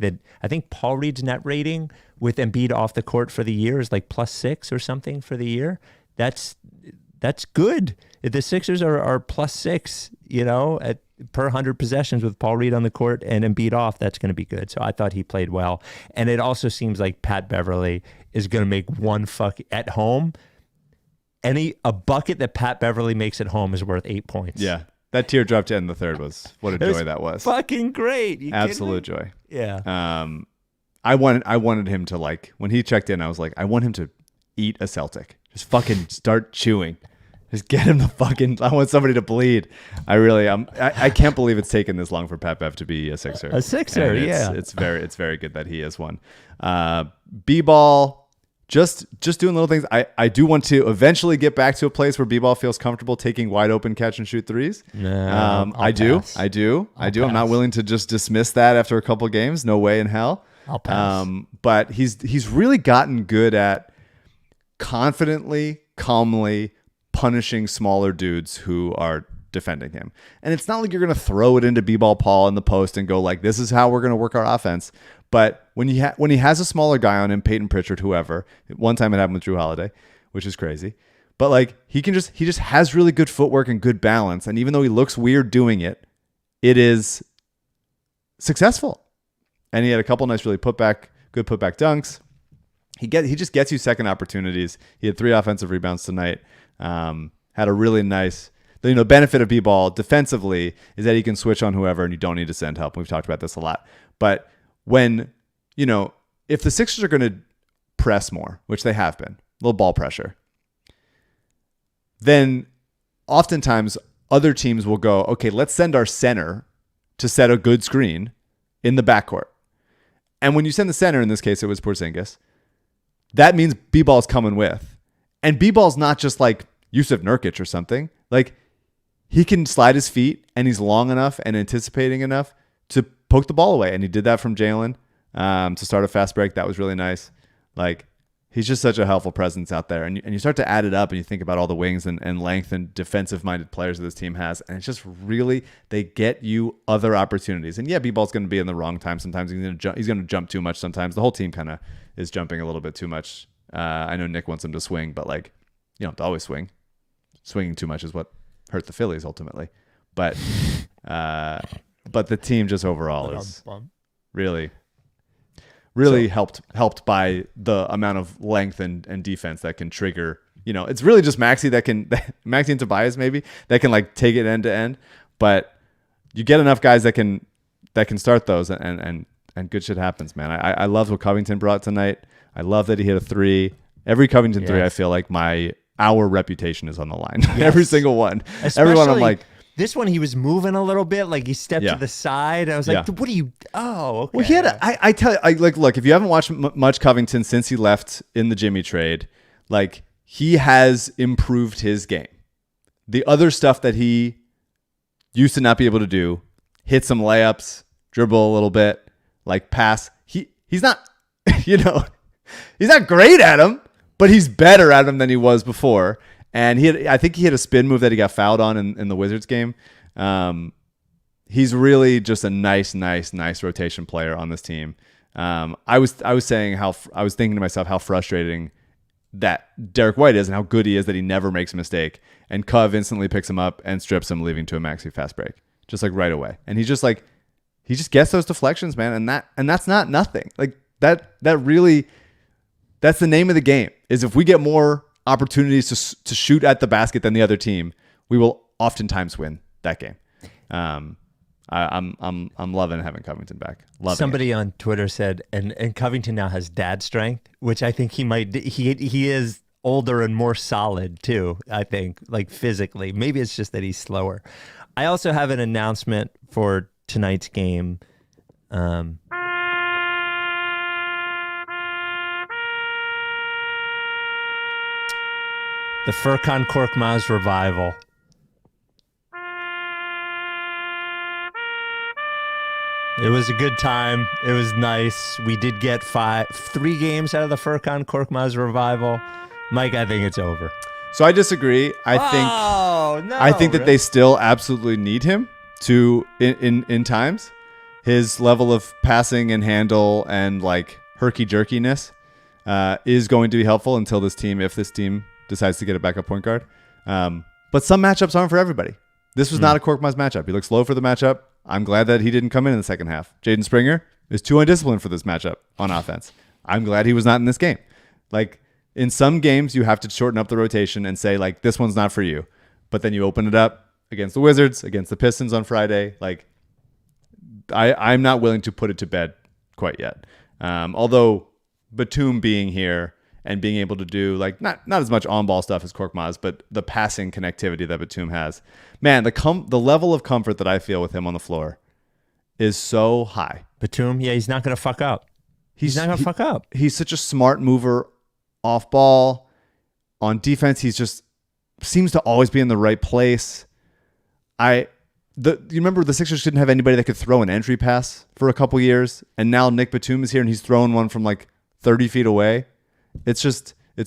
Paul Reed's net rating with Embiid off the court for the year is like +6 or something for the year. That's good. If the Sixers are +6, per 100 possessions with Paul Reed on the court and Embiid off, that's going to be good. So I thought he played well. And it also seems like Pat Beverly is going to make at home. A bucket that Pat Beverly makes at home is worth 8 points. Yeah. That teardrop to end the third was what a joy that was. Fucking great. Absolute joy. Yeah. I wanted him to when he checked in, I was like, I want him to eat a Celtic. Just fucking start chewing. Just get him I want somebody to bleed. I can't believe it's taken this long for Pat Bev to be a Sixer. A Sixer, yeah. It's very good that he is one. B-ball, just doing little things. I do want to eventually get back to a place where B-ball feels comfortable taking wide open catch and shoot threes. I do. I'm not willing to just dismiss that after a couple games. No way in hell. I'll pass. But he's really gotten good at confidently, calmly punishing smaller dudes who are defending him. And it's not like you're going to throw it into B-ball Paul in the post and go like, this is how we're going to work our offense. But when he has a smaller guy on him, Peyton Pritchard, whoever, one time it happened with Drew Holiday, which is crazy. But he just has really good footwork and good balance. And even though he looks weird doing it, it is successful. And he had a couple nice, really good putback dunks. He just gets you second opportunities. He had 3 offensive rebounds tonight. Had a really nice, benefit of B-ball defensively is that he can switch on whoever and you don't need to send help. We've talked about this a lot. But when, if the Sixers are going to press more, which they have been, a little ball pressure, then oftentimes other teams will go, okay, let's send our center to set a good screen in the backcourt. And when you send the center, in this case, it was Porzingis, that means B-ball's coming with. And B-ball's not just like Yusuf Nurkic or something. He can slide his feet and he's long enough and anticipating enough to poke the ball away. And he did that from Jalen to start a fast break. That was really nice. He's just such a helpful presence out there. And you start to add it up and you think about all the wings and length and defensive-minded players that this team has. And it's just really, they get you other opportunities. And yeah, B-ball's going to be in the wrong time. Sometimes he's going to jump too much sometimes. The whole team kind of is jumping a little bit too much. I know Nick wants him to swing, but you don't have to always swing. Swinging too much is what hurt the Phillies ultimately. But the team just overall is really helped by the amount of length and defense that can trigger. It's really just Maxey Maxey and Tobias maybe that can take it end to end. But you get enough guys that can start those and good shit happens, man. I loved what Covington brought tonight. I love that he hit a 3. Every Covington 3, I feel like our reputation is on the line. Yes. Every single one. Everyone, I'm like, this one, he was moving a little bit, he stepped to the side. I was like, what are you? Oh, okay. Well, he had. I tell you, look, if you haven't watched much Covington since he left in the Jimmy trade, he has improved his game. The other stuff that he used to not be able to do, hit some layups, dribble a little bit, pass. He's not, he's not great at him, but he's better at him than he was before. And I think he had a spin move that he got fouled on in the Wizards game. He's really just a nice rotation player on this team. I was thinking to myself how frustrating that Derek White is and how good he is that he never makes a mistake. And Cove instantly picks him up and strips him, leaving to a Maxey fast break, just like right away. And he just gets those deflections, man. And that's not nothing. Like that really, that's the name of the game, is if we get more opportunities to shoot at the basket than the other team, we will oftentimes win that game. I'm loving having Covington back. Somebody on Twitter said, and Covington now has dad strength, which I think he is older and more solid too. I think, like, physically. Maybe it's just that he's slower. I also have an announcement for tonight's game. The Furkan Korkmaz revival. It was a good time. It was nice. We did get 3 games out of the Furkan Korkmaz revival. Mike, I think it's over. So I disagree. I think that they still absolutely need him to in times. His level of passing and handle and like herky jerkiness is going to be helpful until if this team decides to get a backup point guard. But some matchups aren't for everybody. This was not a Korkmaz matchup. He looks low for the matchup. I'm glad that he didn't come in the second half. Jaden Springer is too undisciplined for this matchup on offense. I'm glad he was not in this game. Like, in some games, you have to shorten up the rotation and say, like, this one's not for you. But then you open it up against the Wizards, against the Pistons on Friday. Like, I'm not willing to put it to bed quite yet. Although Batum being here and being able to do, like, not as much on-ball stuff as Korkmaz, but the passing connectivity that Batum has. Man, the level of comfort that I feel with him on the floor is so high. Batum, yeah, he's not going to fuck up. He's not going to fuck up. He's such a smart mover off ball. On defense, he's just seems to always be in the right place. You remember the Sixers didn't have anybody that could throw an entry pass for a couple years, and now Nick Batum is here and he's throwing one from like 30 feet away. It's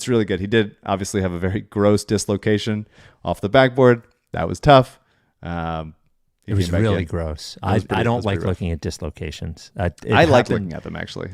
really good. He did obviously have a very gross dislocation off the backboard. That was tough. It was really gross. I don't like looking at dislocations. I like looking at them, actually.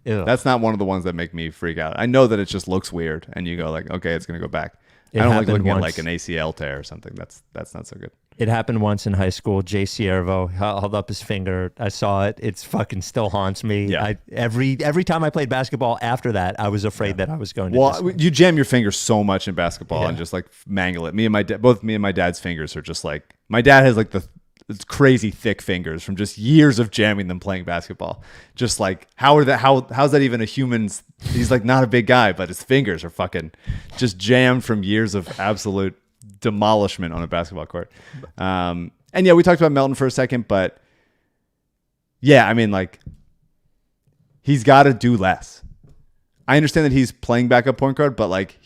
That's not one of the ones that make me freak out. I know that it just looks weird, and you go like, okay, it's going to go back. I don't like looking at like an ACL tear or something. That's not so good. It happened once in high school. Jay Ciervo held up his finger. I saw it. It's fucking still haunts me. Yeah. Every time I played basketball after that, I was afraid that I was going to. Well, you jam your finger so much in basketball and just like mangle it. Both me and my dad's fingers are just like, my dad has like it's crazy thick fingers from just years of jamming them playing basketball. Just like, how's that even a human's? He's like not a big guy, but his fingers are fucking just jammed from years of absolute demolishment on a basketball court. And yeah, we talked about Melton for a second, but yeah, I mean, like, he's got to do less. I understand that he's playing backup point guard, but like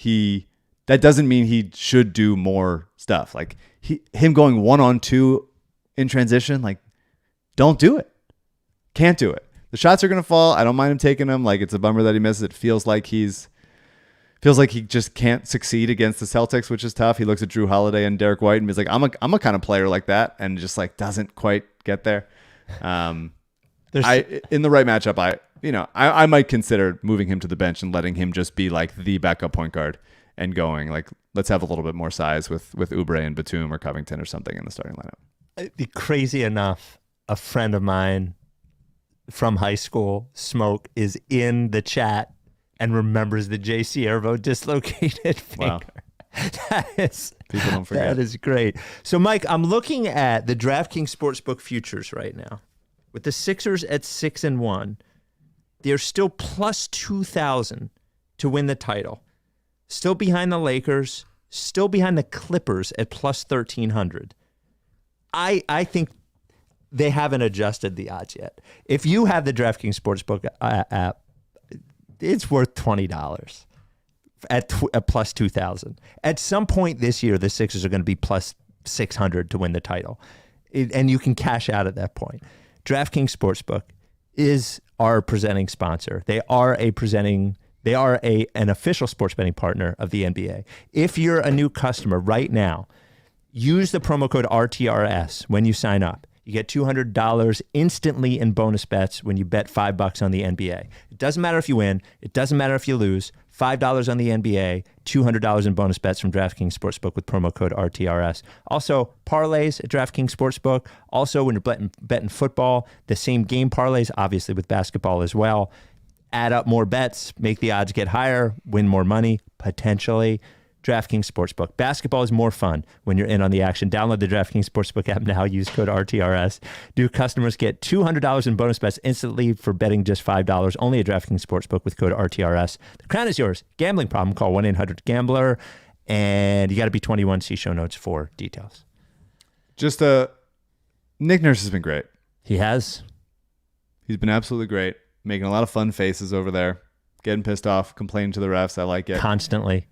that doesn't mean he should do more stuff. Like him going 1-on-2 in transition, like, don't do it. Can't do it. The shots are going to fall. I don't mind him taking them. Like, it's a bummer that he misses. It feels like he just can't succeed against the Celtics, which is tough. He looks at Drew Holiday and Derek White and he's like, I'm a kind of player like that, and just like doesn't quite get there. In the right matchup, I might consider moving him to the bench and letting him just be like the backup point guard and going like, let's have a little bit more size with Oubre and Batum or Covington or something in the starting lineup. Crazy enough, a friend of mine from high school, Smoke, is in the chat and remembers the Jay Ciervo dislocated finger. Wow. People don't forget. That is great. So, Mike, I'm looking at the DraftKings Sportsbook futures right now. With the Sixers at 6-1, they're still plus 2,000 to win the title. Still behind the Lakers, still behind the Clippers at plus 1,300. I think they haven't adjusted the odds yet. If you have the DraftKings Sportsbook app, it's worth $20 at plus 2,000. At some point this year, the Sixers are going to be plus 600 to win the title, and you can cash out at that point. DraftKings Sportsbook is our presenting sponsor. They are an official sports betting partner of the NBA. If you're a new customer right now, use the promo code RTRS when you sign up. You You get $200 instantly in bonus bets when you bet $5 on the NBA. It doesn't matter if you win. It doesn't matter if you lose. $5 on the NBA, $200 in bonus bets from DraftKings Sportsbook with promo code RTRS. Also, parlays at DraftKings Sportsbook. Also, when you're betting football, the same game parlays, obviously with basketball as well. Add up more bets, make the odds get higher, win more money, potentially. DraftKings Sportsbook. Basketball is more fun when you're in on the action. Download the DraftKings Sportsbook app now. Use code RTRS. New customers get $200 in bonus bets instantly for betting just $5. Only at DraftKings Sportsbook with code RTRS. The crown is yours. Gambling problem? Call 1-800-GAMBLER. And you got to be 21. See show notes for details. Nick Nurse has been great. He has. He's been absolutely great. Making a lot of fun faces over there. Getting pissed off, complaining to the refs. I like it. Constantly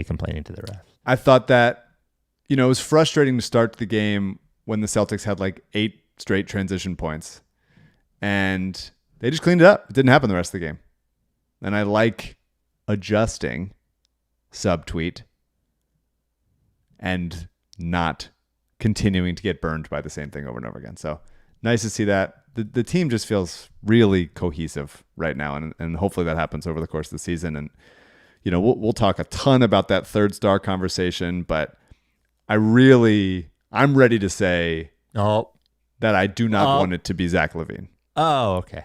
complaining to the refs. I thought that, it was frustrating to start the game when the Celtics had like 8 straight transition points. And they just cleaned it up. It didn't happen the rest of the game. And I like adjusting subtweet and not continuing to get burned by the same thing over and over again. So nice to see that. The team just feels really cohesive right now. And hopefully that happens over the course of the season. And we'll talk a ton about that third star conversation, but I'm ready to say that I do not want it to be Zach LaVine. Oh, okay.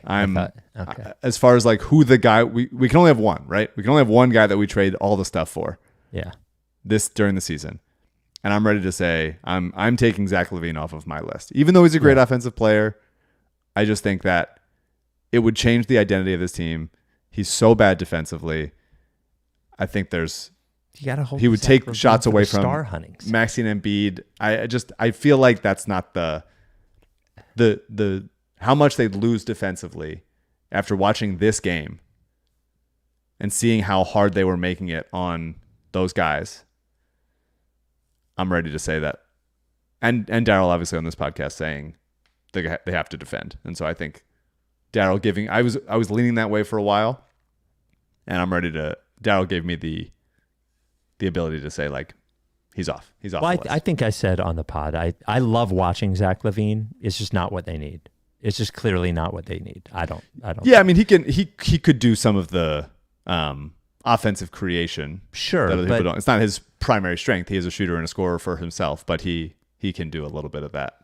As far as like who the guy, we can only have one, right? We can only have one guy that we trade all the stuff for. Yeah. During the season. And I'm ready to say I'm taking Zach LaVine off of my list. Even though he's a great offensive player, I just think that it would change the identity of this team. He's so bad defensively. I think he would take shots away from star hunting. Maxey and Embiid. I feel like that's not the how much they'd lose defensively after watching this game and seeing how hard they were making it on those guys. I'm ready to say that. And Daryl obviously on this podcast saying they have to defend. And so I think Daryl I was leaning that way for a while, and I'm ready to. Daryl gave me the ability to say, like, he's off. He's off. Well, I think I said on the pod, I love watching Zach LaVine. It's just not what they need. It's just clearly not what they need. I don't. Yeah, I mean, he could do some of the offensive creation. Sure, that other people don't. It's not his primary strength. He is a shooter and a scorer for himself, but he can do a little bit of that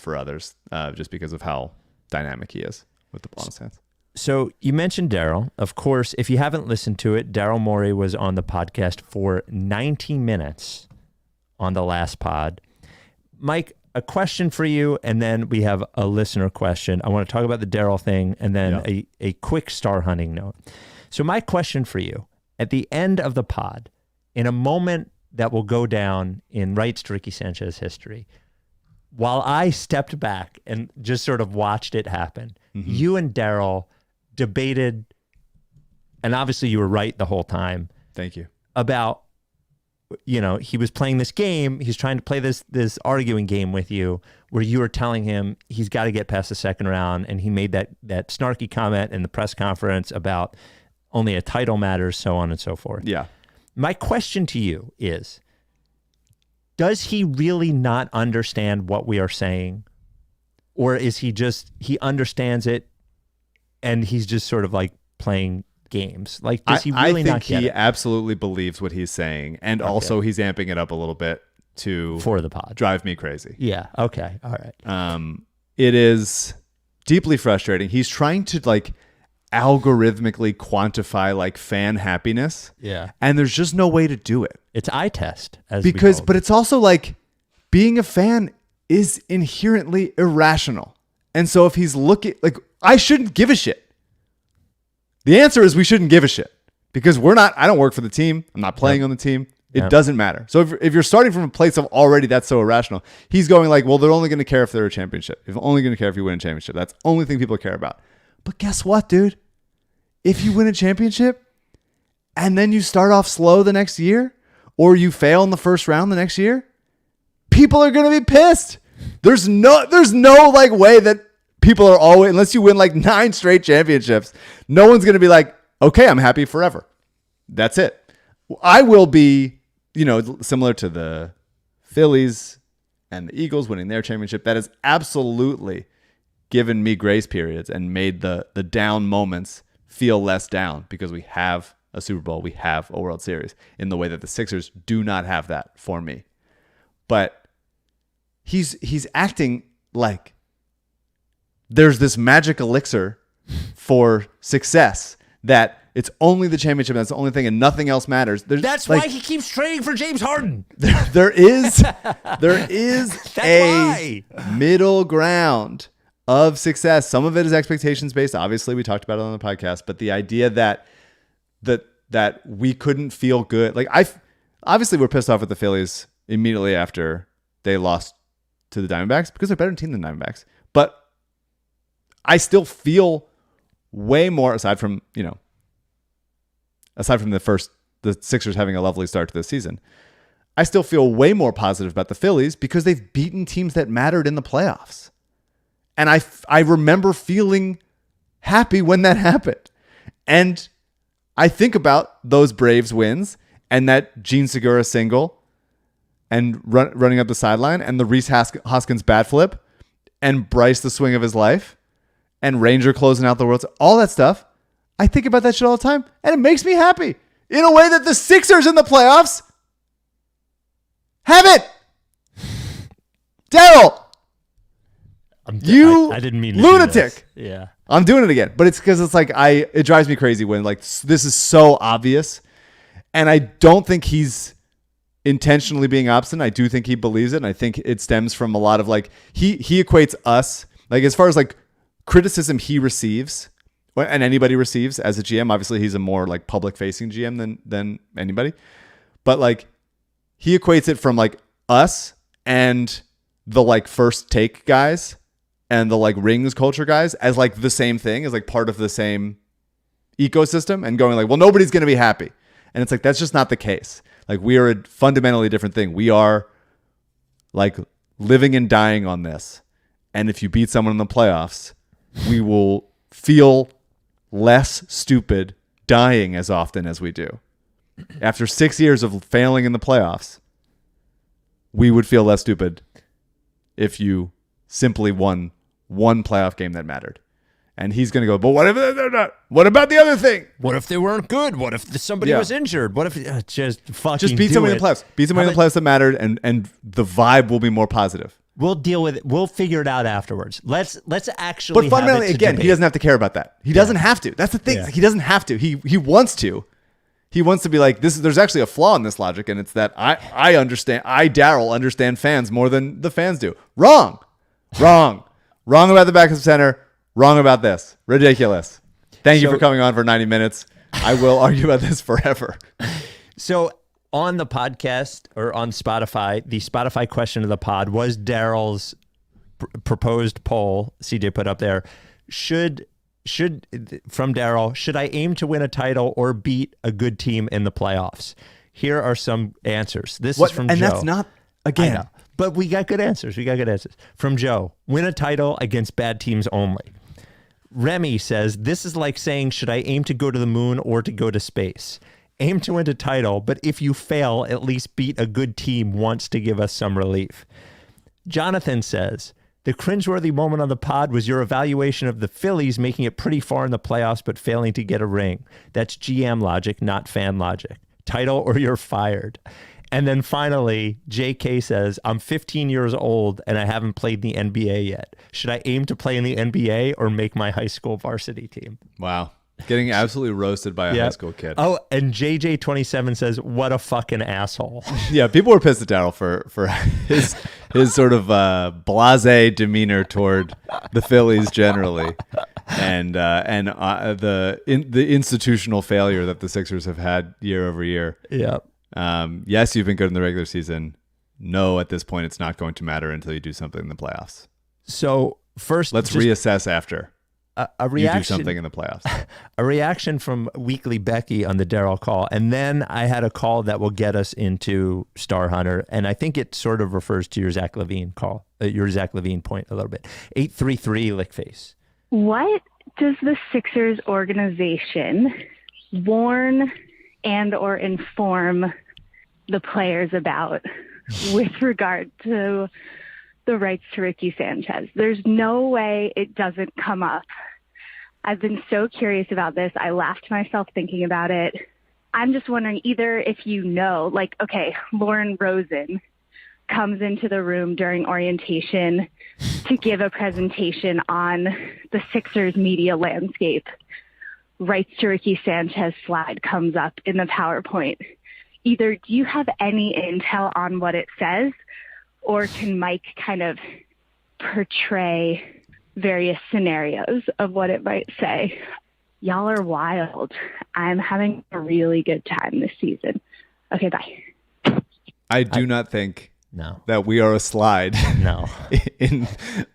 for others, just because of how dynamic he is with the ball in his hands. So you mentioned Daryl. Of course, if you haven't listened to it, Daryl Morey was on the podcast for 90 minutes on the last pod. Mike, a question for you, and then we have a listener question. I want to talk about the Daryl thing, and then a quick star hunting note. So my question for you, at the end of the pod, in a moment that will go down in Rights to Ricky Sanchez history, while I stepped back and just sort of watched it happen, you and Daryl debated, and obviously you were right the whole time. Thank you. About, he was playing this game. He's trying to play this arguing game with you where you were telling him he's got to get past the second round. And he made that snarky comment in the press conference about only a title matters, so on and so forth. Yeah. My question to you is, does he really not understand what we are saying? Or is he understands it and he's just sort of like playing games? Like, does he really not get it? I think he absolutely believes what he's saying. And also he's amping it up a little bit for the pod. Drive me crazy. Yeah. Okay. All right. It is deeply frustrating. He's trying to like algorithmically quantify like fan happiness. Yeah. And there's just no way to do it. It's eye test. But it's also like being a fan is inherently irrational. And so if he's looking like, I shouldn't give a shit. The answer is we shouldn't give a shit because I don't work for the team. I'm not playing on the team. It doesn't matter. So if you're starting from a place of already that's so irrational, he's going like, well, they're only going to care if they're a championship. They're only going to care if you win a championship. That's the only thing people care about. But guess what, dude? If you win a championship and then you start off slow the next year or you fail in the first round the next year, people are going to be pissed. There's no like way that people are always, unless you win like 9 straight championships, no one's going to be like, okay, I'm happy forever. That's it. I will be, similar to the Phillies and the Eagles winning their championship, that has absolutely given me grace periods and made the down moments feel less down because we have a Super Bowl, we have a World Series in the way that the Sixers do not have that for me. But he's acting like there's this magic elixir for success that it's only the championship, that's the only thing, and nothing else matters. That's why he keeps trading for James Harden. There is a middle ground of success. Some of it is expectations based. Obviously, we talked about it on the podcast, but the idea that we couldn't feel good. Like obviously we're pissed off at the Phillies immediately after they lost to the Diamondbacks because they're a better team than Diamondbacks. But I still feel way more, aside from the Sixers having a lovely start to the season, I still feel way more positive about the Phillies because they've beaten teams that mattered in the playoffs. And I remember feeling happy when that happened. And I think about those Braves wins and that Gene Segura single and running up the sideline and the Rhys Hoskins bat flip and Bryce the swing of his life and Ranger closing out the world. All that stuff. I think about that shit all the time and it makes me happy in a way that the Sixers in the playoffs haven't. Daryl, I didn't mean to lunatic. Yeah. I'm doing it again, but it's because it's like it drives me crazy when like this is so obvious, and I don't think he's intentionally being obstinate. I do think he believes it, and I think it stems from a lot of like he equates us, like as far as like criticism he receives and anybody receives as a GM. Obviously, he's a more like public facing GM than anybody, but like he equates it from like us and the like first take guys and the like rings culture guys as like the same thing, as like part of the same ecosystem, and going like, well, nobody's going to be happy. And it's like, that's just not the case. Like, we are a fundamentally different thing. We are like living and dying on this. And if you beat someone in the playoffs, we will feel less stupid dying as often as we do. After 6 years of failing in the playoffs, we would feel less stupid if you simply won one playoff game that mattered. And he's going to go, but what if they're not? What about the other thing? What if they weren't good? What if somebody was injured? What if just beat somebody in the playoffs? Beat somebody in the playoffs that mattered, and the vibe will be more positive. We'll deal with it. We'll figure it out afterwards. Let's actually. But fundamentally, again, he doesn't have to care about that. He doesn't have to. That's the thing. Yeah. Like, he doesn't have to. He wants to. He wants to be like, this. There's actually a flaw in this logic, and it's that I understand. Daryl, understand fans more than the fans do. Wrong about the backup center. Wrong about this. Ridiculous. Thank you for coming on for 90 minutes. I will argue about this forever. So on the podcast or on Spotify, the Spotify question of the pod was Daryl's proposed poll. CJ put up there. Should from Daryl, should I aim to win a title or beat a good team in the playoffs? Here are some answers. This is from Joe. And that's not, again. But we got good answers. From Joe, win a title against bad teams only. Remy says, this is like saying, should I aim to go to the moon or to go to space? Aim to win a title, but if you fail, at least beat a good team once to give us some relief. Jonathan says, the cringeworthy moment on the pod was your evaluation of the Phillies making it pretty far in the playoffs but failing to get a ring. That's GM logic, not fan logic. Title or you're fired. And then finally, JK says, I'm 15 years old and I haven't played the NBA yet. Should I aim to play in the NBA or make my high school varsity team? Wow. Getting absolutely roasted by a high school kid. Oh, and JJ27 says, what a fucking asshole. Yeah, people were pissed at Daryl for his sort of blasé demeanor toward the Phillies generally, and the institutional failure that the Sixers have had year over year. Yeah. Yes, you've been good in the regular season. No, at this point, it's not going to matter until you do something in the playoffs. So first, let's reassess after a reaction, you do something in the playoffs. A reaction from Weekly Becky on the Daryl call, and then I had a call that will get us into Star Hunter, and I think it sort of refers to your Zach LaVine call, your Zach LaVine point a little bit. 833 Lickface. What does the Sixers organization warn and or inform the players about with regard to the rights to Ricky Sanchez. There's no way it doesn't come up. I've been so curious about this. I laughed myself thinking about it. I'm just wondering either if you know, like, okay, Lauren Rosen comes into the room during orientation to give a presentation on the Sixers media landscape. Rights to Ricky Sanchez slide comes up in the PowerPoint. Either do you have any intel on what it says, or can Mike kind of portray various scenarios of what it might say? Y'all are wild. I'm having a really good time this season. Okay, bye. I do not think No. that we are a slide No. in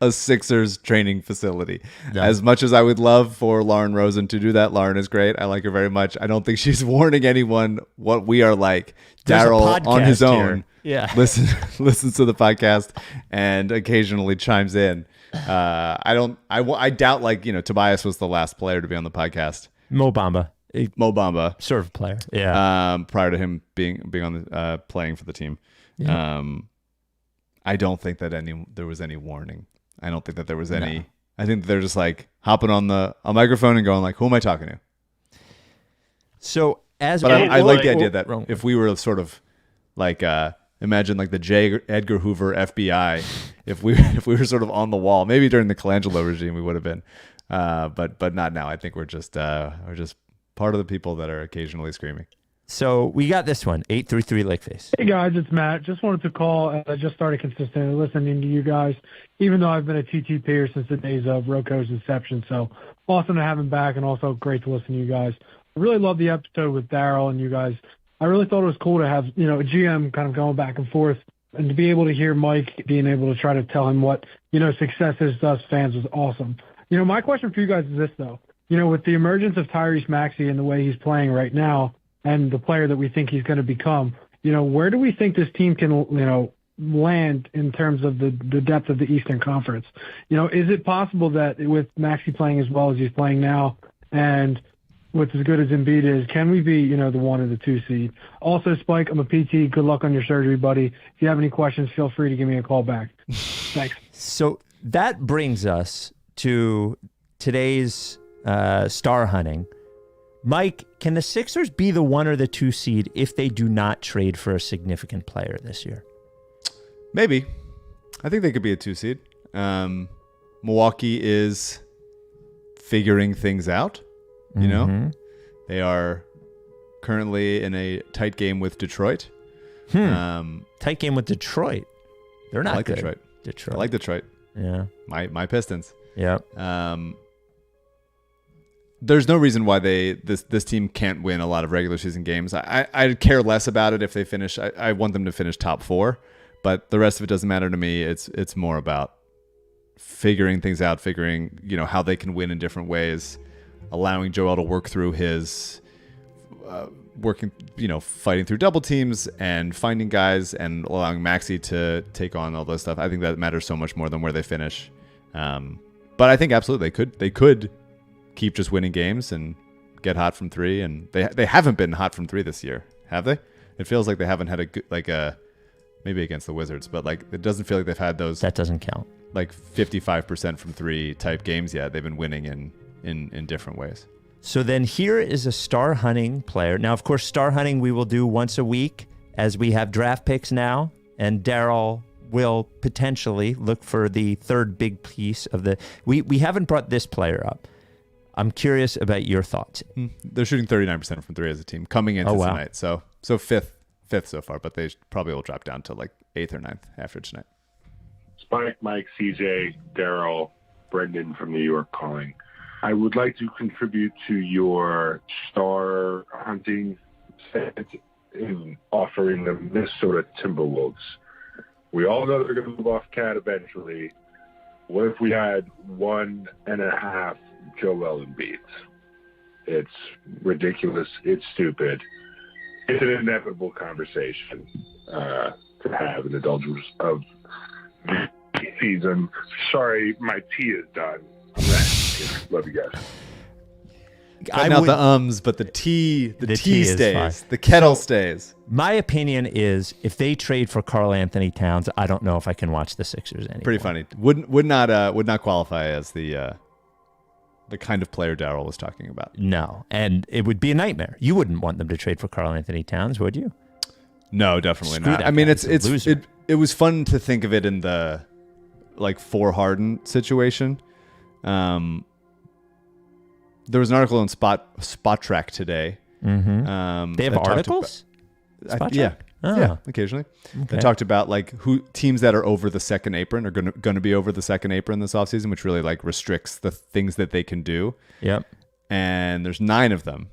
a Sixers training facility. No. As much as I would love for Lauren Rosen to do that, Lauren is great. I like her very much. I don't think she's warning anyone what we are like. There's a Daryl on his podcast own here. Yeah. listens to the podcast and occasionally chimes in. I doubt, like, Tobias was the last player to be on the podcast. Mo Bamba, Mo Bamba, sort of player. Yeah. prior to him being on the playing for the team. Yeah. I don't think that there was any warning. I don't think that there was any. No. I think they're just like hopping on a microphone and going like, "Who am I talking to?" So I like the idea that if we were sort of like imagine like the J. Edgar Hoover FBI, if we were sort of on the wall, maybe during the Colangelo regime we would have been, but not now. I think we're just part of the people that are occasionally screaming. So we got this one, 833 Lakeface. Hey guys, it's Matt. Just wanted to call. I just started consistently listening to you guys, even though I've been a TT peer since the days of Roko's inception. So awesome to have him back, and also great to listen to you guys. I really love the episode with Daryl and you guys. I really thought it was cool to have, a GM kind of going back and forth, and to be able to hear Mike being able to try to tell him what, success is to us fans was awesome. My question for you guys is this, though. With the emergence of Tyrese Maxey and the way he's playing right now and the player that we think he's going to become, where do we think this team can, land in terms of the depth of the Eastern Conference? Is it possible that with Maxey playing as well as he's playing now and with as good as Embiid is, can we be, the 1 or the 2 seed? Also, Spike, I'm a PT. Good luck on your surgery, buddy. If you have any questions, feel free to give me a call back. Thanks. So that brings us to today's star hunting. Mike, can the Sixers be the 1 or the 2 seed if they do not trade for a significant player this year? Maybe. I think they could be a 2 seed. Milwaukee is figuring things out. They are currently in a tight game with Detroit. Tight game with Detroit. They're not good. Detroit. I like Detroit. Yeah. My Pistons. Yeah. There's no reason why this team can't win a lot of regular season games. I'd care less about it if they finish. I want them to finish top 4, but the rest of it doesn't matter to me. It's more about figuring things out, figuring how they can win in different ways, allowing Joel to work through his fighting through double teams and finding guys, and allowing Maxey to take on all those stuff. I think that matters so much more than where they finish. But I think absolutely they could keep just winning games and get hot from 3, and they haven't been hot from 3 this year, have they? It feels like they haven't had a good, maybe against the Wizards, but it doesn't feel like they've had those. That doesn't count. 55% from 3 type games yet. They've been winning in different ways. So then here is a star hunting player. Now, of course, star hunting we will do once a week as we have draft picks now, and Daryl will potentially look for the third big piece of the. We haven't brought this player up. I'm curious about your thoughts. They're shooting 39% from 3 as a team coming into tonight. So fifth so far, but they probably will drop down to 8th or 9th after tonight. Spike, Mike, CJ, Daryl, Brendan from New York calling. I would like to contribute to your star hunting set in offering the Minnesota Timberwolves. We all know they're going to move off Cat eventually. What if we had 1.5 Joel Embiid? It's ridiculous. It's stupid. It's an inevitable conversation to have, an indulgence of the season. Sorry, my tea is done. I'm ready. Love you guys. Cutting out the ums, but the tea is stays. fine. The kettle stays. My opinion is if they trade for Karl Anthony Towns, I don't know if I can watch the Sixers anymore. Pretty funny. Would not qualify as the kind of player Daryl was talking about. No, and it would be a nightmare. You wouldn't want them to trade for Karl Anthony Towns, would you? No, definitely Screw not. that I mean, guy. He's a loser. it was fun to think of it in the for Harden situation. There was an article on Spot Track today. Mm-hmm. They have articles? Yeah. Oh. Yeah, occasionally. Okay. They talked about who teams that are over the second apron are going to be over the second apron this offseason, which really restricts the things that they can do. Yep. And there's 9 of them.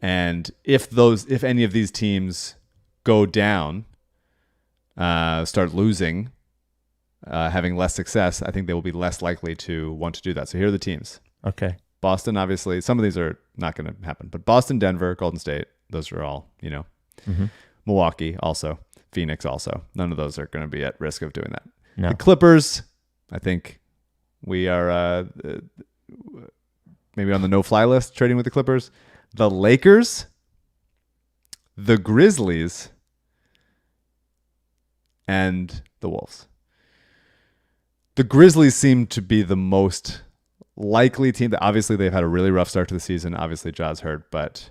And if any of these teams go down, start losing, having less success, I think they will be less likely to want to do that. So here are the teams. Okay. Boston, obviously, some of these are not going to happen, but Boston, Denver, Golden State, those are all, Mm-hmm. Milwaukee also, Phoenix also. None of those are going to be at risk of doing that. No. The Clippers, I think we are maybe on the no-fly list trading with the Clippers. The Lakers, the Grizzlies, and the Wolves. The Grizzlies seem to be the most likely team. Obviously, they've had a really rough start to the season. Obviously, Ja's hurt, but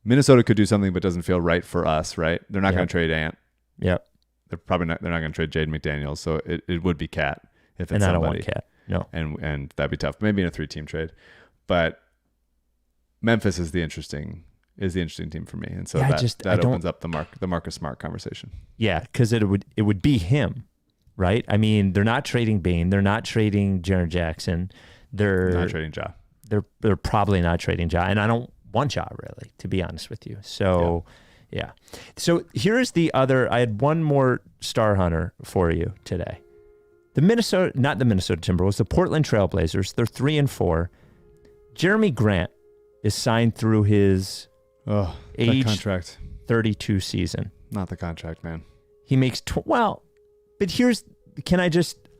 Minnesota could do something, but doesn't feel right for us, right? They're not going to trade Ant. Yep. They're not going to trade Jaden McDaniels, so it would be Cat if it's and I don't somebody. want Cat. No. And that'd be tough. Maybe in a 3-team trade, but Memphis is the interesting team for me, and so that opens up the Marcus Smart conversation. Yeah, because it would be him, right? I mean, they're not trading Bane, they're not trading Jaren Jackson, they're not trading Ja. They're probably not trading Ja, and I don't want Ja really, to be honest with you. So yeah. So here's the other. I had one more star hunter for you today. Not the Minnesota Timberwolves, the Portland Trailblazers. They're 3-4. Jeremy Grant is signed through his age contract 32 season. Not the contract, man. He makes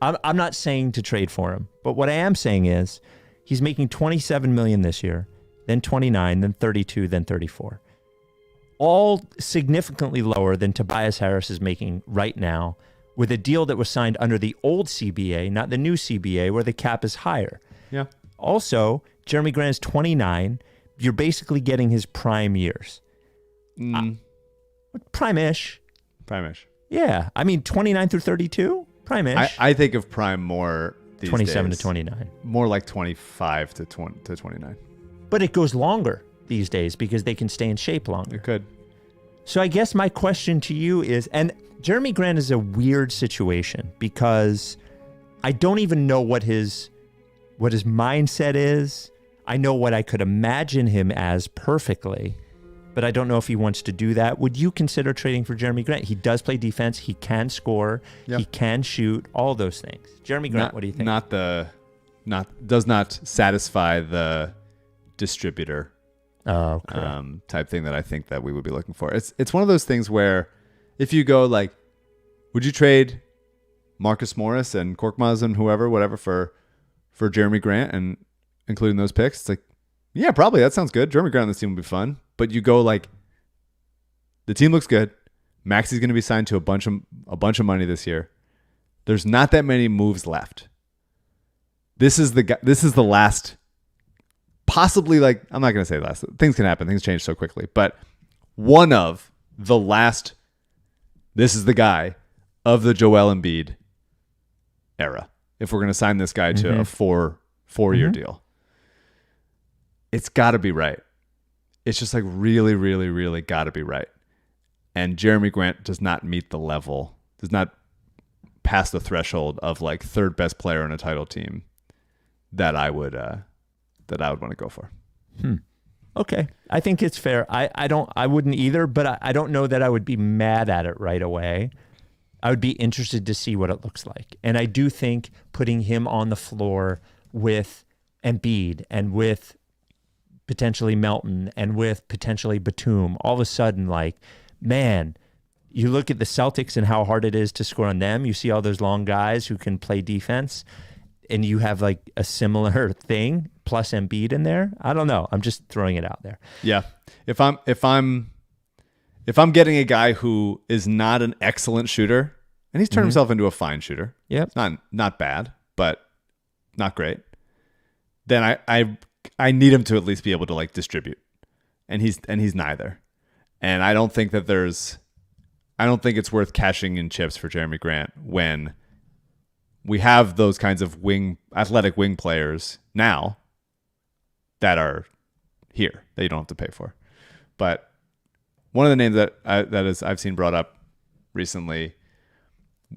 I'm not saying to trade for him, but what I am saying is he's making $27 million this year, then 29, then 32, then 34. All significantly lower than Tobias Harris is making right now, with a deal that was signed under the old CBA, not the new CBA, where the cap is higher. Yeah. Also, Jeremy Grant is 29. You're basically getting his prime years. Prime-ish. Prime-ish. Yeah. I mean, 29 through 32? Prime-ish. I think of prime more these 27 days. to 29. More like 25 to 29. But it goes longer these days because they can stay in shape longer. It could. So I guess my question to you is, and Jeremy Grant is a weird situation because I don't even know what his mindset is. I know what I could imagine him as perfectly, but I don't know if he wants to do that. Would you consider trading for Jeremy Grant? He does play defense. He can score. Yep. He can shoot. All those things. Jeremy Grant, what do you think? Does not satisfy the distributor type thing that I think that we would be looking for. It's one of those things where if you go would you trade Marcus Morris and Korkmaz and whatever for Jeremy Grant and including those picks? It's yeah, probably. That sounds good. Jeremy Grant on this team would be fun. But you go the team looks good. Maxey's going to be signed to a bunch of money this year. There's not that many moves left. This is the last, possibly I'm not going to say last. Things can happen. Things change so quickly. But one of the last, this is the guy of the Joel Embiid era. If we're going to sign this guy to a four-year deal. It's got to be right. It's just really, really, really got to be right. And Jeremy Grant does not meet the level, does not pass the threshold of third best player on a title team that I would want to go for. Okay. I think it's fair. I wouldn't either, but I don't know that I would be mad at it right away. I would be interested to see what it looks like. And I do think putting him on the floor with Embiid and with potentially Melton and with potentially Batum, all of a sudden, man, you look at the Celtics and how hard it is to score on them. You see all those long guys who can play defense, and you have a similar thing. plus Embiid in there. I don't know. I'm just throwing it out there. Yeah. If I'm getting a guy who is not an excellent shooter, and he's turned himself into a fine shooter. Yep. It's not bad, but not great. Then I need him to at least be able to like distribute. And he's neither. And I don't think it's worth cashing in chips for Jeremy Grant when we have those kinds of athletic wing players now that are here that you don't have to pay for. But one of the names I've seen brought up recently,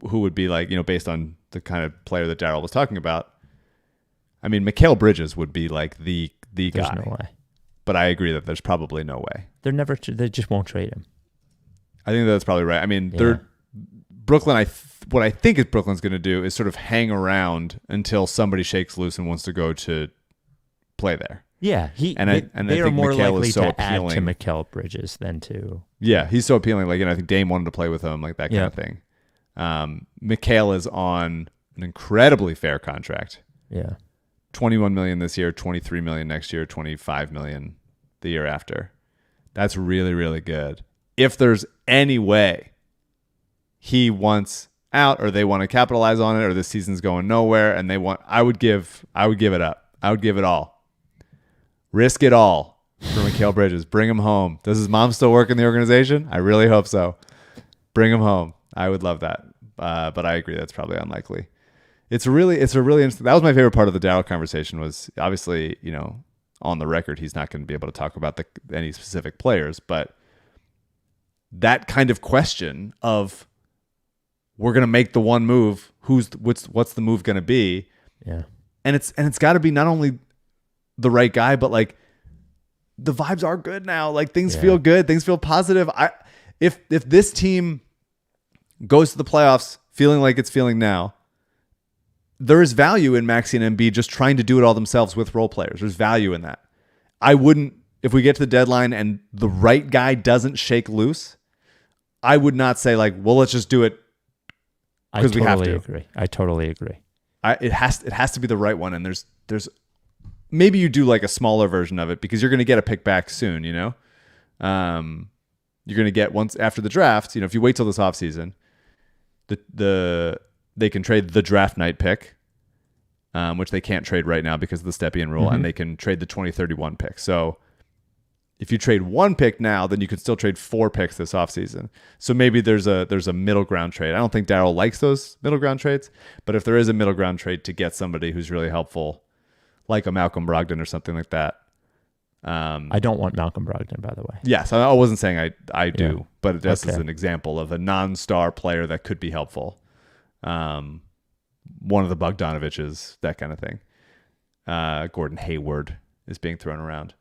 who would be like, based on the kind of player that Daryl was talking about, I mean, Mikal Bridges would be like the There's guy. no way. But I agree that there's probably no way. They just won't trade him. I think that's probably right. I mean, Brooklyn. What I think is Brooklyn's going to do is sort of hang around until somebody shakes loose and wants to go to play there. Yeah, they they are think more Mikal likely is so to appealing. add to Mikal Bridges than to. Yeah, he's so appealing. Like, I think Dame wanted to play with him, like that kind of thing. Mikal is on an incredibly fair contract. Yeah, $21 million this year, $23 million next year, $25 million the year after. That's really, really good. If there's any way he wants out, or they want to capitalize on it, or this season's going nowhere, and I would give it up. I would give it all. Risk it all for Mikal Bridges. Bring him home. Does his mom still work in the organization? I really hope so. Bring him home. I would love that. But I agree that's probably unlikely. It's a really interesting. That was my favorite part of the Daryl conversation. Was obviously, on the record, he's not going to be able to talk about any specific players, but that kind of question of, we're going to make the one move. What's the move going to be? Yeah. And it's got to be not only the right guy, but like the vibes are good now. Like things feel good. Things feel positive. If this team goes to the playoffs feeling like it's feeling now, there is value in Maxey and Embiid just trying to do it all themselves with role players. There's value in that. I wouldn't, if we get to the deadline and the right guy doesn't shake loose, I would not say like, well, let's just do it because we have to. I totally agree. It has to be the right one, and there's maybe you do like a smaller version of it because you're going to get a pick back soon. You're going to get once after the draft. If you wait till this offseason, they can trade the draft night pick, which they can't trade right now because of the Stepien rule, and they can trade the 2031 pick. So if you trade one pick now, then you could still trade 4 picks this offseason. So maybe there's a middle ground trade. I don't think Daryl likes those middle ground trades, but if there is a middle ground trade to get somebody who's really helpful, like a Malcolm Brogdon or something like that. I don't want Malcolm Brogdon, by the way. Yes, I wasn't saying I do, Yeah. but this is an example of a non-star player that could be helpful. One of the Bogdanoviches, that kind of thing. Gordon Hayward is being thrown around.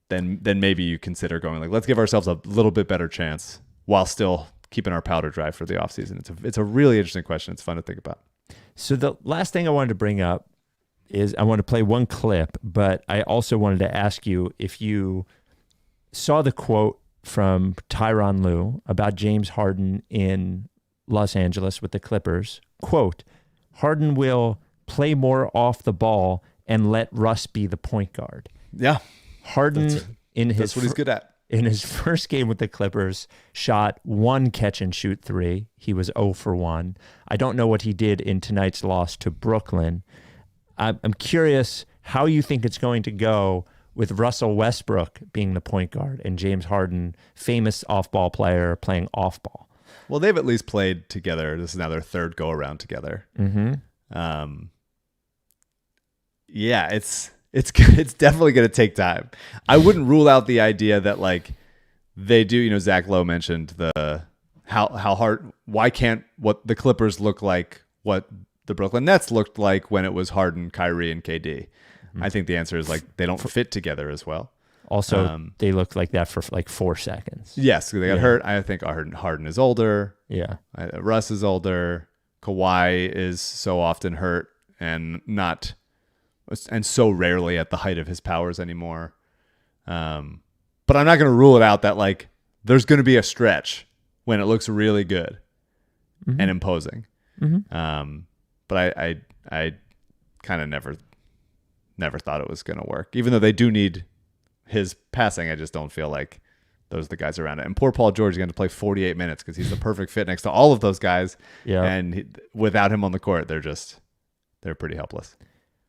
Then maybe you consider going like, let's give ourselves a little bit better chance while still keeping our powder dry for the offseason. It's a really interesting question. It's fun to think about. So the last thing I wanted to bring up is I want to play one clip, but I also wanted to ask you if you saw the quote from Tyronn Lue about James Harden in Los Angeles with the Clippers. Quote, Harden will play more off the ball and let Russ be the point guard. Yeah. Harden That's what he's good at. In his first game with the Clippers, shot 1 catch and shoot 3. He was 0 for 1. I don't know what he did in tonight's loss to Brooklyn. I'm curious how you think it's going to go with Russell Westbrook being the point guard and James Harden, famous off-ball player, playing off-ball. Well, they've at least played together. This is now their third go-around together. Mm-hmm. Yeah, it's definitely going to take time. I wouldn't rule out the idea that like they do. Zach Lowe mentioned how hard. Why can't what the Clippers look like what the Brooklyn Nets looked like when it was Harden, Kyrie, and KD? I think the answer is like they don't fit together as well. Also, they looked like that for like 4 seconds. Yes, they got hurt. I think Harden is older. Yeah, Russ is older. Kawhi is so often hurt and so rarely at the height of his powers anymore. But I'm not going to rule it out that like there's going to be a stretch when it looks really good and imposing. But I kind of never thought it was going to work. Even though they do need his passing, I just don't feel like those are the guys around it. And poor Paul George is going to play 48 minutes because he's the perfect fit next to all of those guys. Yeah. And without him on the court, they're pretty helpless.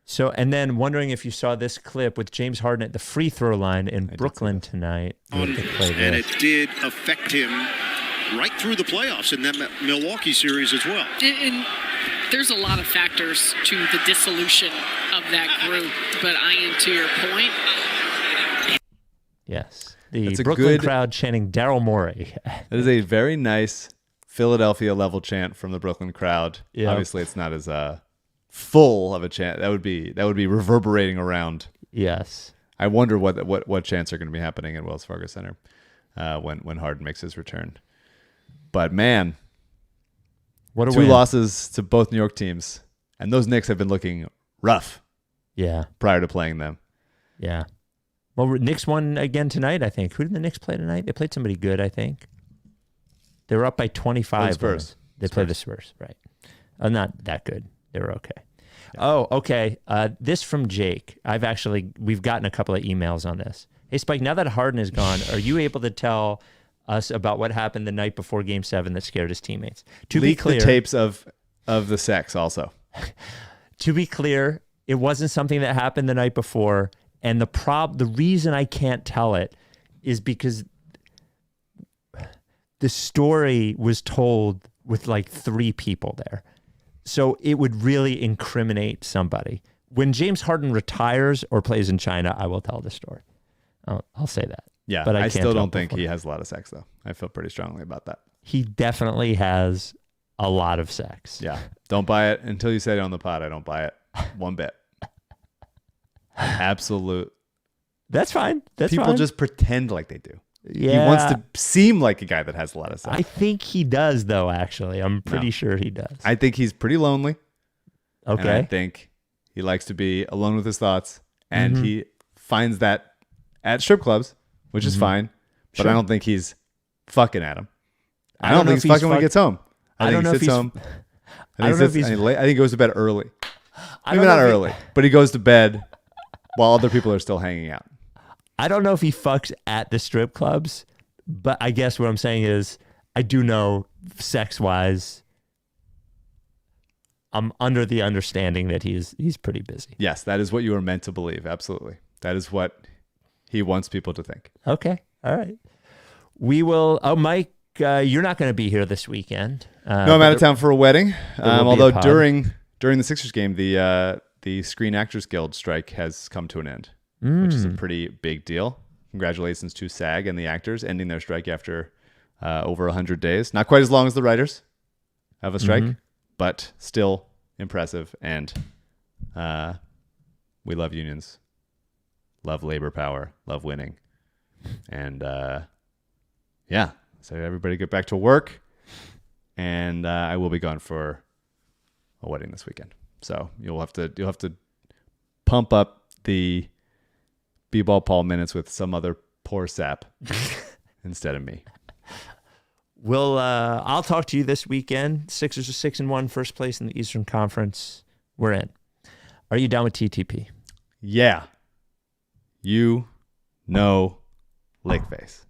So, and then wondering if you saw this clip with James Harden at the free throw line in Brooklyn tonight. And it did affect him right through the playoffs in that Milwaukee series as well. And there's a lot of factors to the dissolution of that group, but to your point. Yes. The That's a Brooklyn good crowd chanting Daryl Morey. That is a very nice Philadelphia level chant from the Brooklyn crowd. Yeah. Obviously, it's not as full of a chant. That would be reverberating around. Yes. I wonder what chants are going to be happening at Wells Fargo Center when Harden makes his return. But man, what a 2 win. losses to both New York teams, and those Knicks have been looking rough. Yeah. Prior to playing them. Yeah. Well, Knicks won again tonight, I think. Who did the Knicks play tonight? They played somebody good, I think. They were up by 25. Spurs. They played the Spurs, right. Not that good. They were okay. Yeah. Oh, okay. This from Jake. We've gotten a couple of emails on this. Hey, Spike, now that Harden is gone, are you able to tell us about what happened the night before Game 7 that scared his teammates? To be clear, the tapes of the sex also. To be clear, it wasn't something that happened the night before. And the reason I can't tell it is because the story was told with like 3 people there. So it would really incriminate somebody. When James Harden retires or plays in China, I will tell the story. I'll say that. Yeah, but I still don't think he has a lot of sex, though. I feel pretty strongly about that. He definitely has a lot of sex. Yeah, don't buy it until you say it on the pod. I don't buy it one bit. Absolute. That's fine. People just pretend like they do. Yeah. He wants to seem like a guy that has a lot of sex. I think he does, though, actually. I'm pretty sure he does. I think he's pretty lonely. Okay. And I think he likes to be alone with his thoughts. And he finds that at strip clubs, which is fine. But I don't think he's fucking at him. I don't think he's fucking when he gets home. I think he sits home. I think he goes to bed early. Maybe not early, but he goes to bed while other people are still hanging out. I don't know if he fucks at the strip clubs, but I guess what I'm saying is I do know sex-wise, I'm under the understanding that he's pretty busy. Yes, that is what you were meant to believe. Absolutely. That is what he wants people to think. Okay. All right. We will. Oh, Mike, you're not going to be here this weekend. No, I'm out of town for a wedding. Although pod. during the Sixers game, the Screen Actors Guild strike has come to an end, which is a pretty big deal. Congratulations to SAG and the actors ending their strike after over 100 days. Not quite as long as the writers of a strike, but still impressive. And we love unions, love labor power, love winning. And yeah, so everybody get back to work. And I will be gone for a wedding this weekend. So you'll have to pump up the B-ball Paul minutes with some other poor sap instead of me. I'll talk to you this weekend. Sixers are 6-1, first place in the Eastern Conference. We're in. Are you down with TTP? Yeah. You know Lake Face.